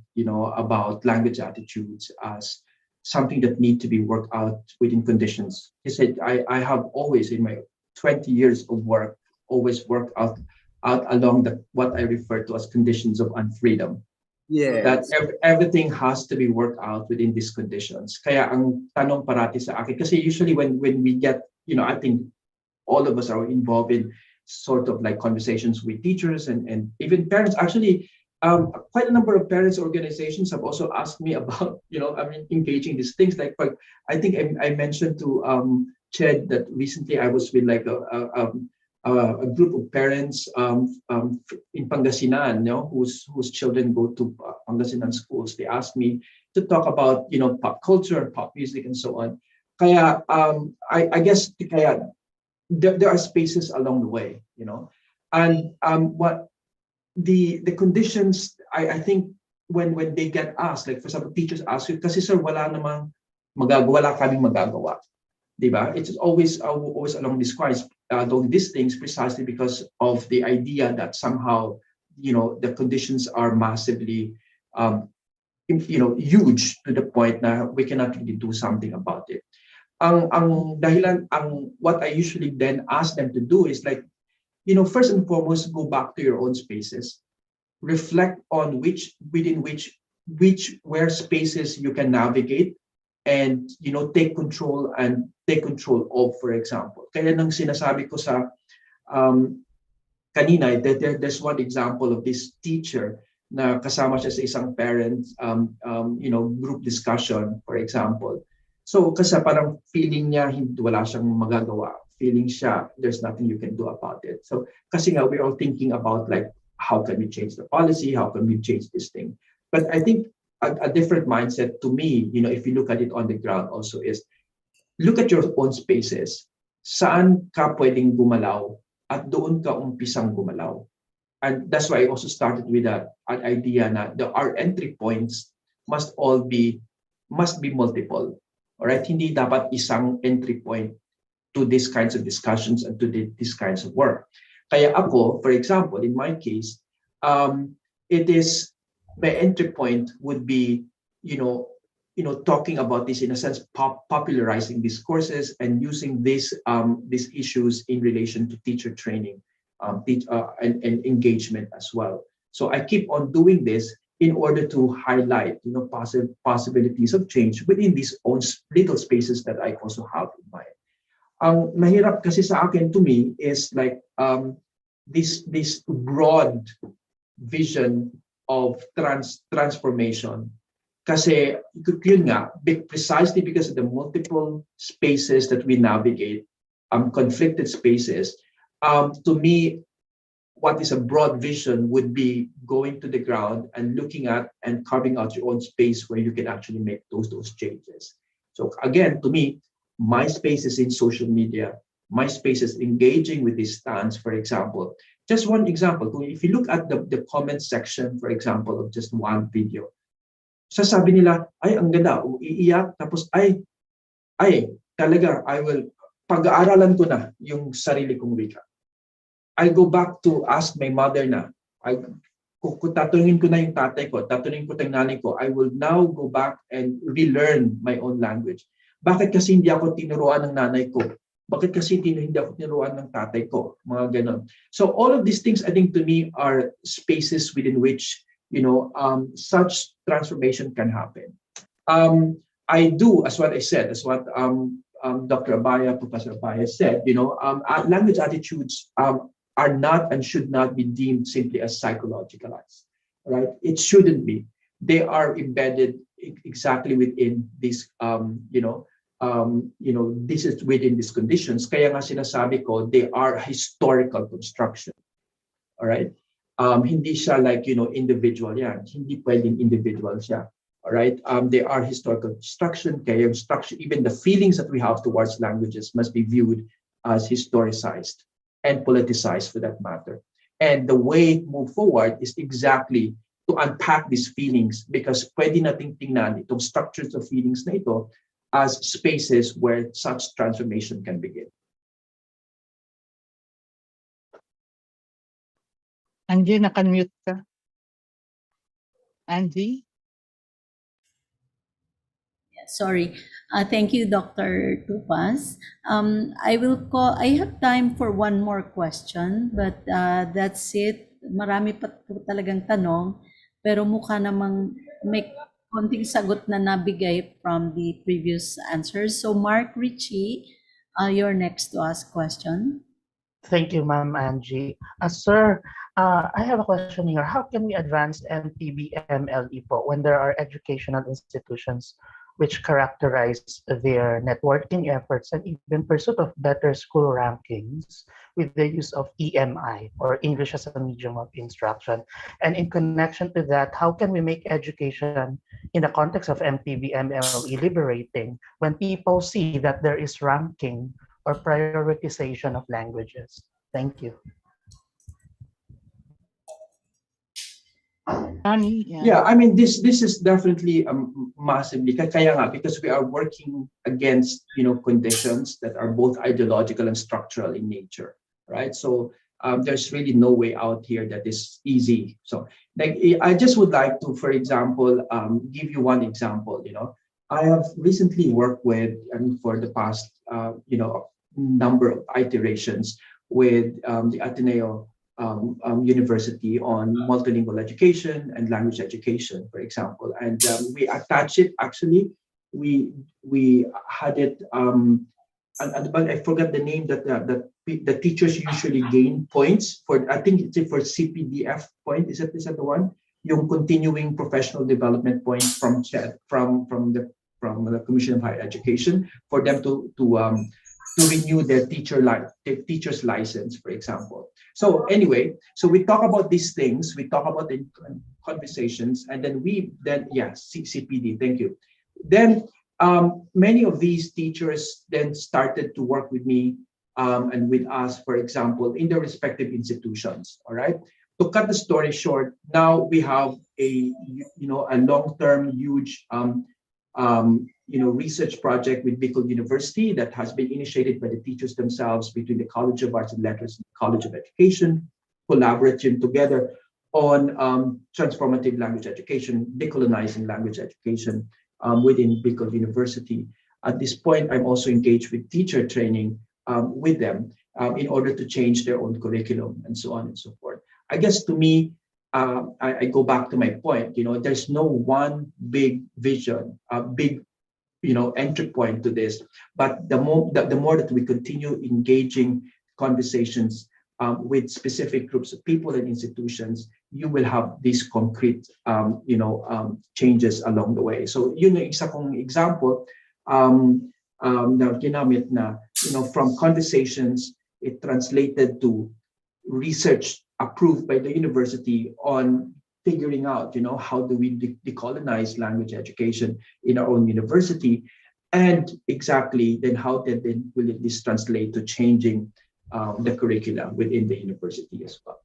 about language attitudes as something that need to be worked out within conditions. He said, I have always in my 20 years of work always worked out out along what I refer to as conditions of unfreedom. That Yes. everything has to be worked out within these conditions. Kaya ang tanong parati sa akin, kasi usually when we get, I think all of us are involved in sort of like conversations with teachers and even parents. Actually, quite a number of parents organizations have also asked me about, engaging these things. Like, I think I mentioned to Ched that recently I was with like a group of parents in Pangasinan, whose children go to Pangasinan schools. They asked me to talk about, pop culture and pop music and so on. Kaya I guess kaya there are spaces along the way, and what the conditions, I think when they get asked, like for example, teachers ask you, kasi sir, wala kaming magagawa. Diba? It's always along these lines, doing these things precisely because of the idea that somehow, the conditions are massively, huge to the point that we cannot really do something about it. Ang dahilan, what I usually then ask them to do is like, first and foremost, go back to your own spaces, reflect on where spaces you can navigate, and take control of, for example. Kaya nang sinasabi ko sa kanina, there's one example of this teacher na kasama siya sa isang parent group discussion, for example. So kasi parang feeling niya wala siyang magagawa, feeling siya there's nothing you can do about it. So kasi nga we're all thinking about like how can we change the policy, how can we change this thing. But I think a different mindset to me, if you look at it on the ground also, is look at your own spaces. Saan ka pwedeng gumalaw at doon ka umpisang gumalaw. And that's why I also started with an idea na our entry points must be multiple. All right, hindi dapat isang entry point to these kinds of discussions and to these kinds of work. Kaya ako, for example, in my case, it is my entry point would be, talking about this in a sense, popularizing these courses and using these issues in relation to teacher training, and engagement as well. So I keep on doing this in order to highlight, possibilities of change within these own little spaces that I also have in mind. Ang mahirap kasi sa akin, to me, is like this broad vision of transformation. Kasi yun nga, precisely because of the multiple spaces that we navigate, conflicted spaces, to me, what is a broad vision would be going to the ground and looking at and carving out your own space where you can actually make those changes. So again, to me, my space is in social media. My space is engaging with these stands, for example. Just one example, if you look at the comment section, for example, of just one video, sasabi nila, ay, ang ganda, iiyak, tapos ay, talaga, pag-aaralan ko na yung sarili kong wika. I go back to ask my mother na, kung tatanungin ko na yung tatay ko, tatanungin ko yung nanay ko, I will now go back and relearn my own language. Bakit kasi hindi ako tinuruan ng nanay ko? Bakit kasi hindi ako tinuruan ng tatay ko? Mga ganon. So all of these things, I think, to me, are spaces within which, such transformation can happen. I do, as what I said, as what Dr. Abaya, Professor Abaya said, language attitudes are not and should not be deemed simply as psychologicalized, right? It shouldn't be. They are embedded exactly within this, this is within these conditions. Kaya nga sinasabi ko, they are historical construction, all right? Hindi siya like, individual yan. Hindi pwedeng individual siya. All right. They are historical construction. Kaya yung structure, even the feelings that we have towards languages must be viewed as historicized and politicized for that matter. And the way to move forward is exactly to unpack these feelings, because pwede nating tingnan itong structures of feelings na ito as spaces where such transformation can begin. Angie, naka-mute ka. Angie? Sorry. Thank you, Dr. Tupas. I have time for one more question, but that's it. Marami pa po talagang tanong, pero mukha namang may konting sagot na nabigay from the previous answers. So Mark Ritchie, you're next to ask question. Thank you, Ma'am Angie. Sir, I have a question here. How can we advance MTB-MLE po when there are educational institutions which characterize their networking efforts and even pursuit of better school rankings with the use of EMI or English as a medium of instruction? And in connection to that, how can we make education in the context of MTB-MLE liberating when people see that there is ranking or prioritization of languages? Thank you. Annie, Yeah, I mean this is definitely massively kaya nga, because we are working against conditions that are both ideological and structural in nature, right? So there's really no way out here that is easy. So like I just would like to, for example, give you one example. I have recently worked with, for the past number of iterations with the Ateneo University on multilingual education and language education, for example, and we attach it. Actually, we had it. But I forgot the name that the teachers usually gain points for. I think it's for CPDF point. Is that the one? Yung continuing professional development points from the Commission of Higher Education for them to renew their teacher's license, for example. So anyway, so we talk about these things, we talk about the conversations, and then CPD, thank you. Then many of these teachers then started to work with me and with us, for example, in their respective institutions, all right? To cut the story short, now we have a long-term, huge research project with Bicol University that has been initiated by the teachers themselves between the College of Arts and Letters and the College of Education, collaborating together on transformative language education, decolonizing language education within Bicol University. At this point, I'm also engaged with teacher training with them in order to change their own curriculum and so on and so forth. I guess to me, I go back to my point, there's no one big vision, big entry point to this, but the more that we continue engaging conversations with specific groups of people and institutions, you will have these concrete changes along the way. So isa kong example na ginamit na from conversations, it translated to research approved by the university on figuring out, how do we decolonize language education in our own university, and exactly then how then will this translate to changing the curriculum within the university as well.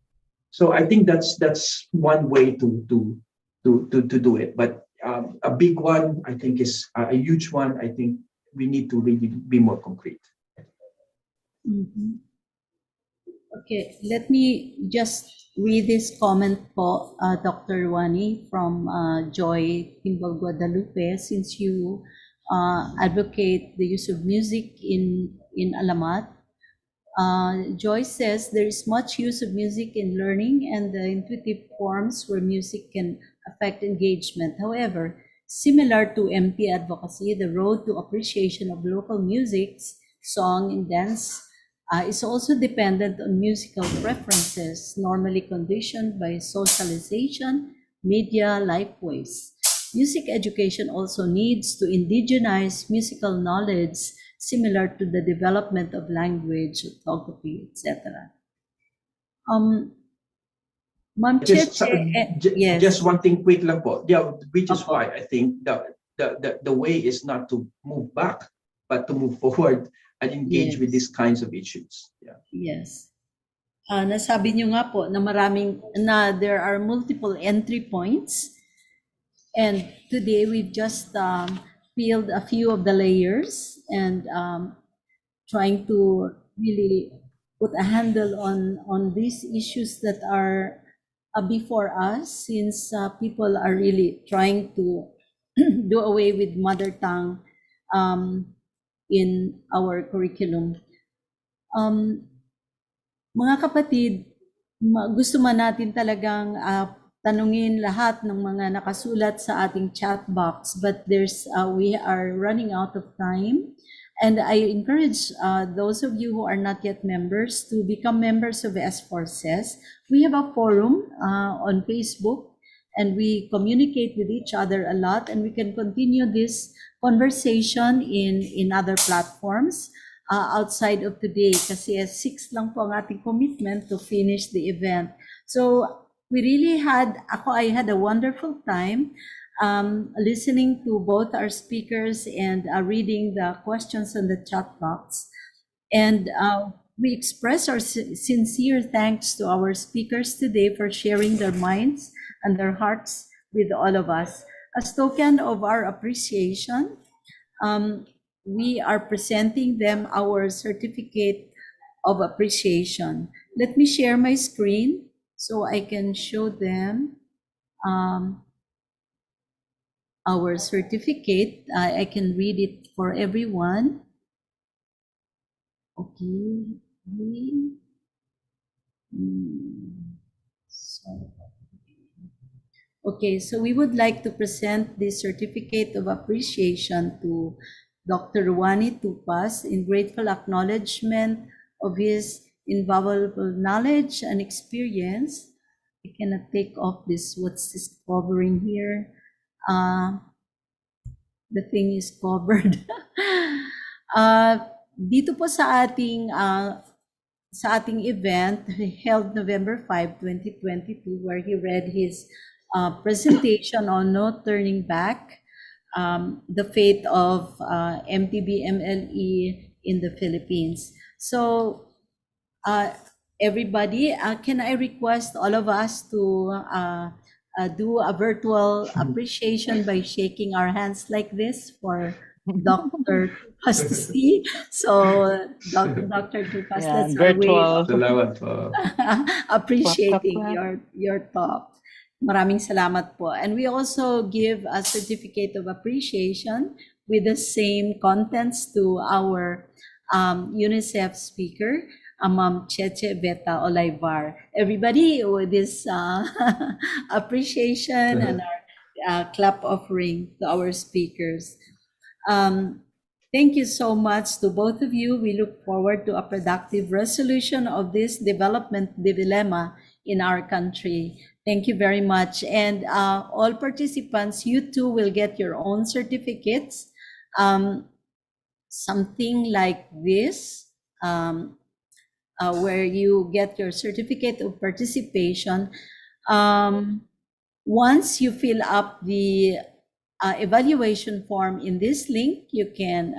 So I think that's one way to do it. But a big one, I think, is a huge one. I think we need to really be more concrete. Mm-hmm. Okay, let me just read this comment po, Dr. Wani, from Joy Timbal Guadalupe. Since you advocate the use of music in Alamat, Joy says there is much use of music in learning and the intuitive forms where music can affect engagement. However, similar to MP advocacy, the road to appreciation of local musics, song, and dance is also dependent on musical preferences, normally conditioned by socialization, media, life ways. Music education also needs to indigenize musical knowledge similar to the development of language, orthography, etc. Ma'am yes. Just one thing quick lang po. Yeah, which is why I think the way is not to move back, but to move forward and engage with these kinds of issues. Yeah. Yes. Nasabi niyo nga po na there are multiple entry points, and today we've just peeled a few of the layers and trying to really put a handle on these issues that are before us, since people are really trying to do away with mother tongue in our curriculum. Mga kapatid, gusto man natin talagang tanungin lahat ng mga nakasulat sa ating chat box, but we are running out of time. And I encourage those of you who are not yet members to become members of S4SES. We have a forum on Facebook, and we communicate with each other a lot, and we can continue this conversation in other platforms outside of today, kasi 6 lang po ang ating commitment to finish the event. So we really I had a wonderful time listening to both our speakers and reading the questions in the chat box. And we express our sincere thanks to our speakers today for sharing their minds and their hearts with all of us. As token of our appreciation, we are presenting them our certificate of appreciation. Let me share my screen so I can show them our certificate. I can read it for everyone. Okay. Okay, so we would like to present this certificate of appreciation to Dr. Ruani Tupas in grateful acknowledgement of his invaluable knowledge and experience. I cannot take off what's this covering here? The thing is covered. Dito po sa ating event held November 5, 2022, where he read his presentation on No Turning Back, the fate of MTB-MLE in the Philippines. So everybody, can I request all of us to do a virtual appreciation by shaking our hands like this for Dr. Tupas to see. So Dr. Tupas, that's our way of appreciating your talk. Maraming salamat po. And we also give a certificate of appreciation with the same contents to our UNICEF speaker, Ma'am Cheche Beta Olaivar. Everybody with this appreciation and our clap offering to our speakers. Thank you so much to both of you. We look forward to a productive resolution of this development dilemma in our country. Thank you very much. And all participants, you too will get your own certificates. Something like this, where you get your certificate of participation. Once you fill up the evaluation form in this link, you can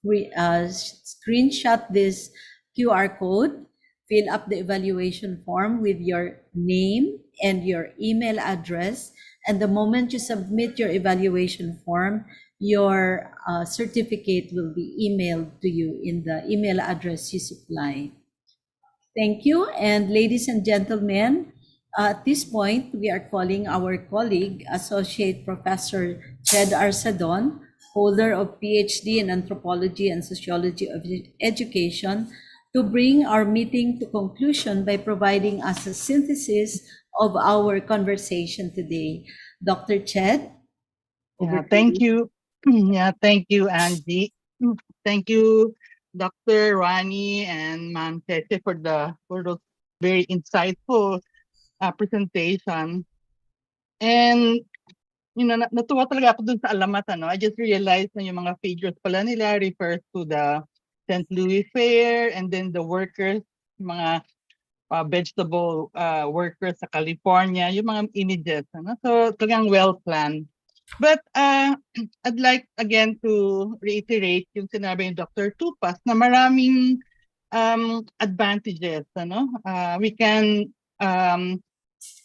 screenshot this QR code, fill up the evaluation form with your name and your email address. And the moment you submit your evaluation form, your certificate will be emailed to you in the email address you supply. Thank you. And ladies and gentlemen, at this point, we are calling our colleague, Associate Professor Ched Arsadon, holder of PhD in Anthropology and Sociology of Education, to bring our meeting to conclusion by providing us a synthesis of our conversation today. Dr. Ched? Thank you. Yeah, thank you, Angie. Thank you, Dr. Rani and Ma'am Cheche for those very insightful presentation. And natuwa talaga ako dun sa alamat, I just realized na yung mga figures pala nila refers to the St. Louis Fair, and then the workers, mga vegetable workers sa California, yung mga images, so talagang well planned. But I'd like again to reiterate yung sinabi ni Dr. Tupas na maraming advantages.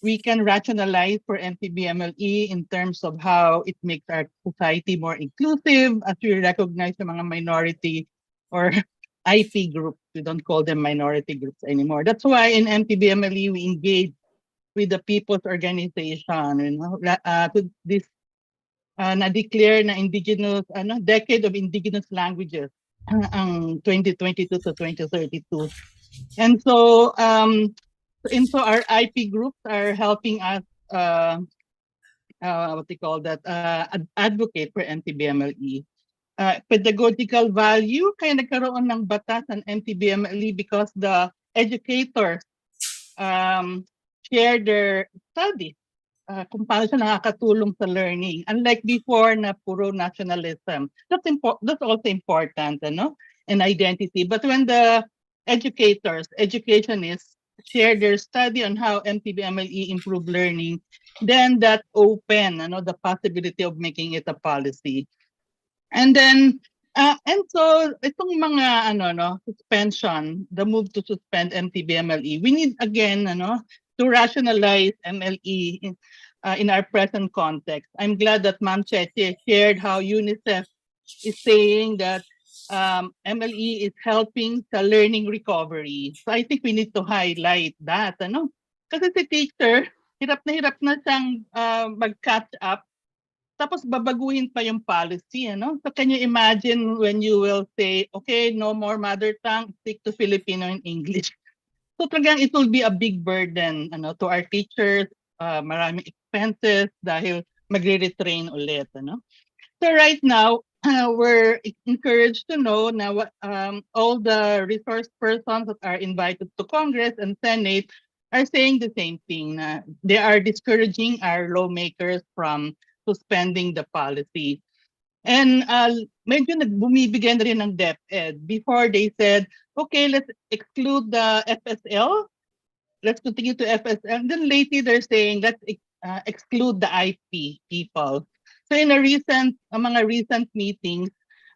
We can rationalize for MTB-MLE in terms of how it makes our society more inclusive, as we recognize the mga minority or IP groups. We don't call them minority groups anymore. That's why in MTB-MLE we engage with the people's organization, to this na-declare na indigenous, decade of indigenous languages ang 2022 to 2032. And so, our IP groups are helping us, what they call that, advocate for MTB-MLE. Pedagogical value, kaya nagkaroon ng batas ang MTB-MLE because the educators share their studies. Kung paano siya nakakatulong sa learning. Unlike before na puro nationalism. That's also important, and identity. But when the educationists share their study on how MTB-MLE improve learning, then that open, the possibility of making it a policy. And then, and so itong mga suspension, the move to suspend MTB-MLE, we need again to rationalize MLE in our present context. I'm glad that Ma'am Cheche shared how UNICEF is saying that MLE is helping sa learning recovery. So I think we need to highlight that, Kasi si teacher, hirap na siyang mag-catch up, tapos babaguhin pa yung policy, So can you imagine when you will say, okay, no more mother tongue, stick to Filipino and English. So talagang it will be a big burden to our teachers, maraming expenses dahil magre-retrain ulit. So right now, we're encouraged to know na all the resource persons that are invited to Congress and Senate are saying the same thing. They are discouraging our lawmakers from suspending the policy. And medyo bumibigyan na rin ng DepEd. Before they said, okay, let's exclude the FSL. Let's continue to FSL. And then lately they're saying, let's exclude the IP people. So in mga recent meetings,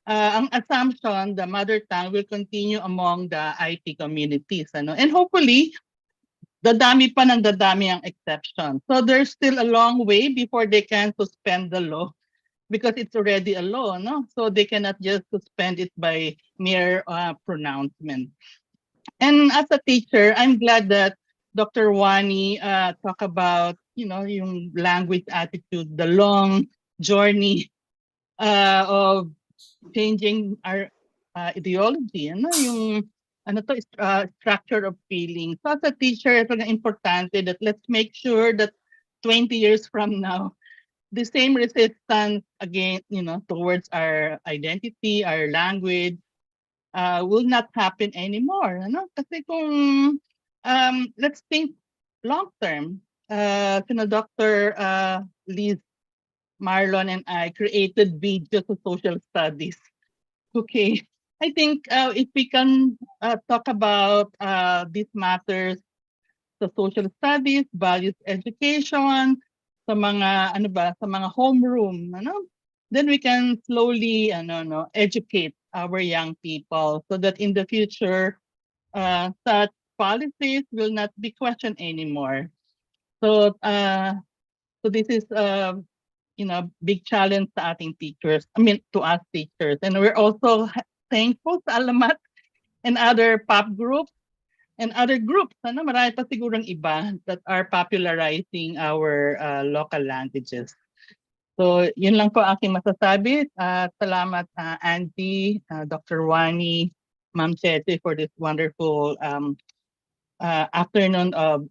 ang assumption, the mother tongue will continue among the IP communities. And hopefully, dadami pa ng dadami ang exception. So there's still a long way before they can suspend the law, because it's already a law, So they cannot just suspend it by mere pronouncement. And as a teacher, I'm glad that Dr. Wani talk about, yung language attitude, the long journey of changing our ideology, yung structure of feeling. So as a teacher, it's importante that let's make sure that 20 years from now, the same resistance again, towards our identity, our language, will not happen anymore. Kasi kung let's think long term. Dr. Liz, Marlon, and I created videos of social studies. Okay, I think if we can talk about these matters, the social studies, values education, sa mga sa mga homeroom, then we can slowly educate our young people so that in the future such policies will not be questioned anymore. So this is big challenge sa ating teachers, to us teachers. And we're also thankful sa Alamat and other pop groups and other groups, marami pa sigurong iba that are popularizing our local languages. So yun lang po aking masasabi. Salamat Angie, Dr. Wani, Ma'am Cheche for this wonderful afternoon of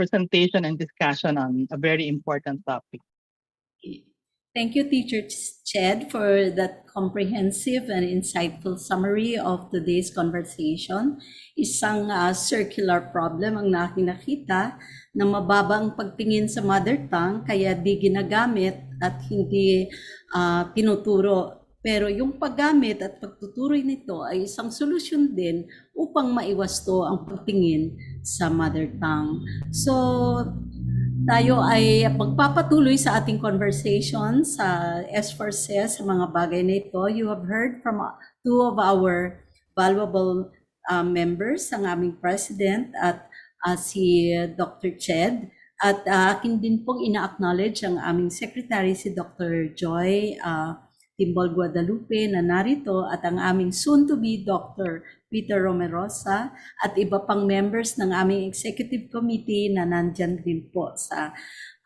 presentation and discussion on a very important topic. Thank you, Teacher Ched, for that comprehensive and insightful summary of today's conversation. Isang circular problem ang nakita na mababa ang pagtingin sa mother tongue kaya di ginagamit at hindi tinuturo. Pero yung paggamit at pagtuturoy nito ay isang solusyon din upang maiwasto ang pagtingin sa mother tongue. So, tayo ay magpapatuloy sa ating conversation sa S4SES sa mga bagay na ito. You have heard from two of our valuable members, ang aming president at si Dr. Ched. At akin din pong ina-acknowledge ang aming secretary, si Dr. Joy Timbol Guadalupe na narito, at ang aming soon-to-be Dr. Peter Romerosa at iba pang members ng aming executive committee na nandyan din po sa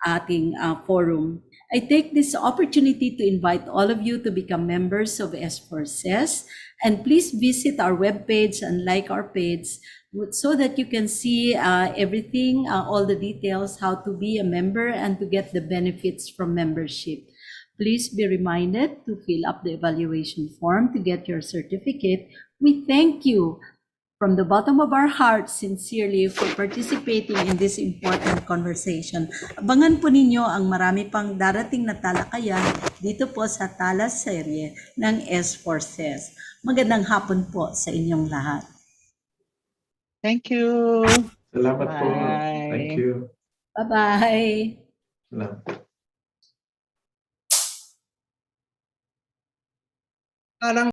ating forum. I take this opportunity to invite all of you to become members of S4SES, and please visit our webpage and like our page so that you can see everything, all the details, how to be a member and to get the benefits from membership. Please be reminded to fill up the evaluation form to get your certificate. We thank you from the bottom of our hearts sincerely for participating in this important conversation. Abangan po ninyo ang marami pang darating na talakayan dito po sa TalasSerye ng S4SES. Magandang hapon po sa inyong lahat. Thank you. Salamat po. Bye. Thank you. Bye-bye. Salamat. Parang